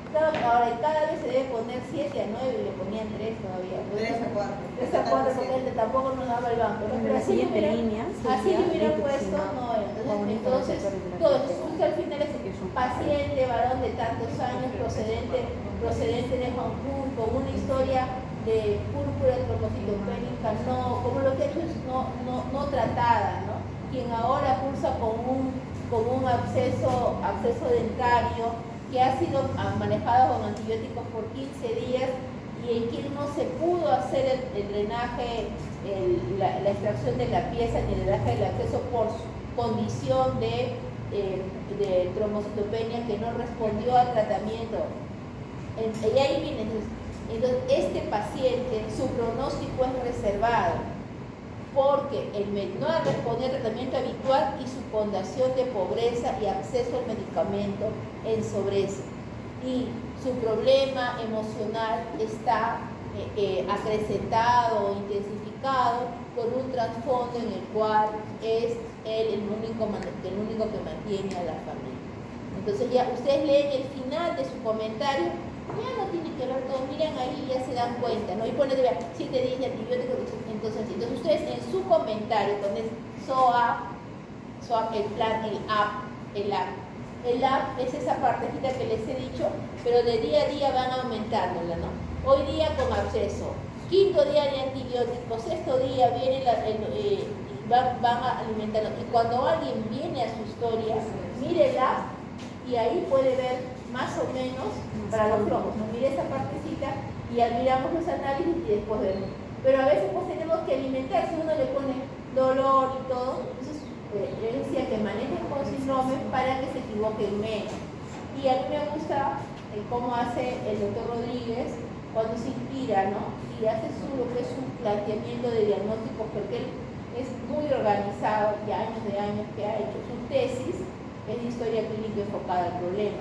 Ahora, cada vez se debe poner 7 a 9 y le ponían 3 todavía. 3 a 4, porque él tampoco nos daba el banco, ¿no? Pero así le hubieran puesto, no, entonces todo eso al final es paciente, varón de tantos años, procedente de Hong Kong, con una historia de púrpura trombocitopénica, no, como lo que he hecho es no tratada, ¿no? Quien ahora cursa con un absceso dentario que ha sido manejado con antibióticos por 15 días y en quien no se pudo hacer el drenaje, la extracción de la pieza ni el drenaje del acceso por su condición de trombocitopenia que no respondió al tratamiento. Y ahí viene, entonces, Entonces, este paciente, su pronóstico es reservado, porque el no responde al tratamiento habitual y su condición de pobreza y acceso al medicamento ensobrece. Y su problema emocional está acrecentado o intensificado por un trasfondo en el cual es él el único que mantiene a la familia. Entonces ya ustedes leen el final de su comentario, ya no tiene que ver todo, miren ahí, ya se dan cuenta, ¿no? Y pone 7 días de antibióticos, entonces ustedes en su comentario ponen SOAP, el plan, el AP. El AP es esa partecita que les he dicho, pero de día a día van aumentándola, ¿no? Hoy día con absceso, 5.º día de antibióticos, 6.º día viene van alimentando. Y cuando alguien viene a su historia, mírela y ahí puede ver más o menos para los globos, ¿no? Mire esa partecita y miramos los análisis y después vemos. Pero a veces pues tenemos que alimentar, si uno le pone dolor y todo, entonces yo decía que manejen con síndromes para que se equivoquen menos. Y a mí me gusta cómo hace el doctor Rodríguez cuando se inspira, ¿no? Y hace lo que es un planteamiento de diagnóstico, porque él es muy organizado y años de años que ha hecho su tesis en historia clínica enfocada al problema.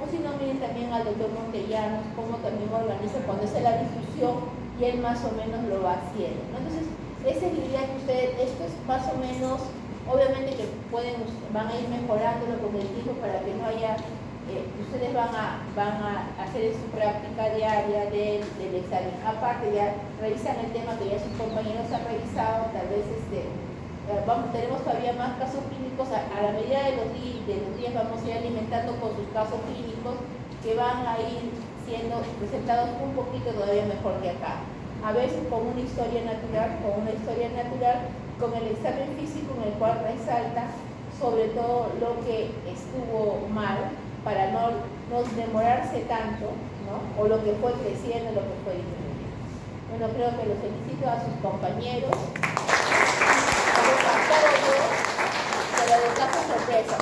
O si no, miren también al doctor Montellanos, cómo también organiza cuando es la difusión y él más o menos lo va haciendo, ¿no? Entonces, esa es la idea que ustedes, esto es más o menos, obviamente que van a ir mejorándolo con el tiempo para que no haya, ustedes van a hacer su práctica diaria del examen. Aparte ya revisan el tema que ya sus compañeros han revisado, tal vez tenemos todavía más casos clínicos, a la medida de los días vamos a ir alimentando con sus casos clínicos que van a ir siendo presentados un poquito todavía mejor que acá. A veces con una historia natural, con el examen físico en el cual resalta sobre todo lo que estuvo mal para no demorarse tanto, ¿no? O lo que fue creciendo, lo que fue disminuyendo. Bueno, creo que los felicito a sus compañeros. Pero de caso sorpresa.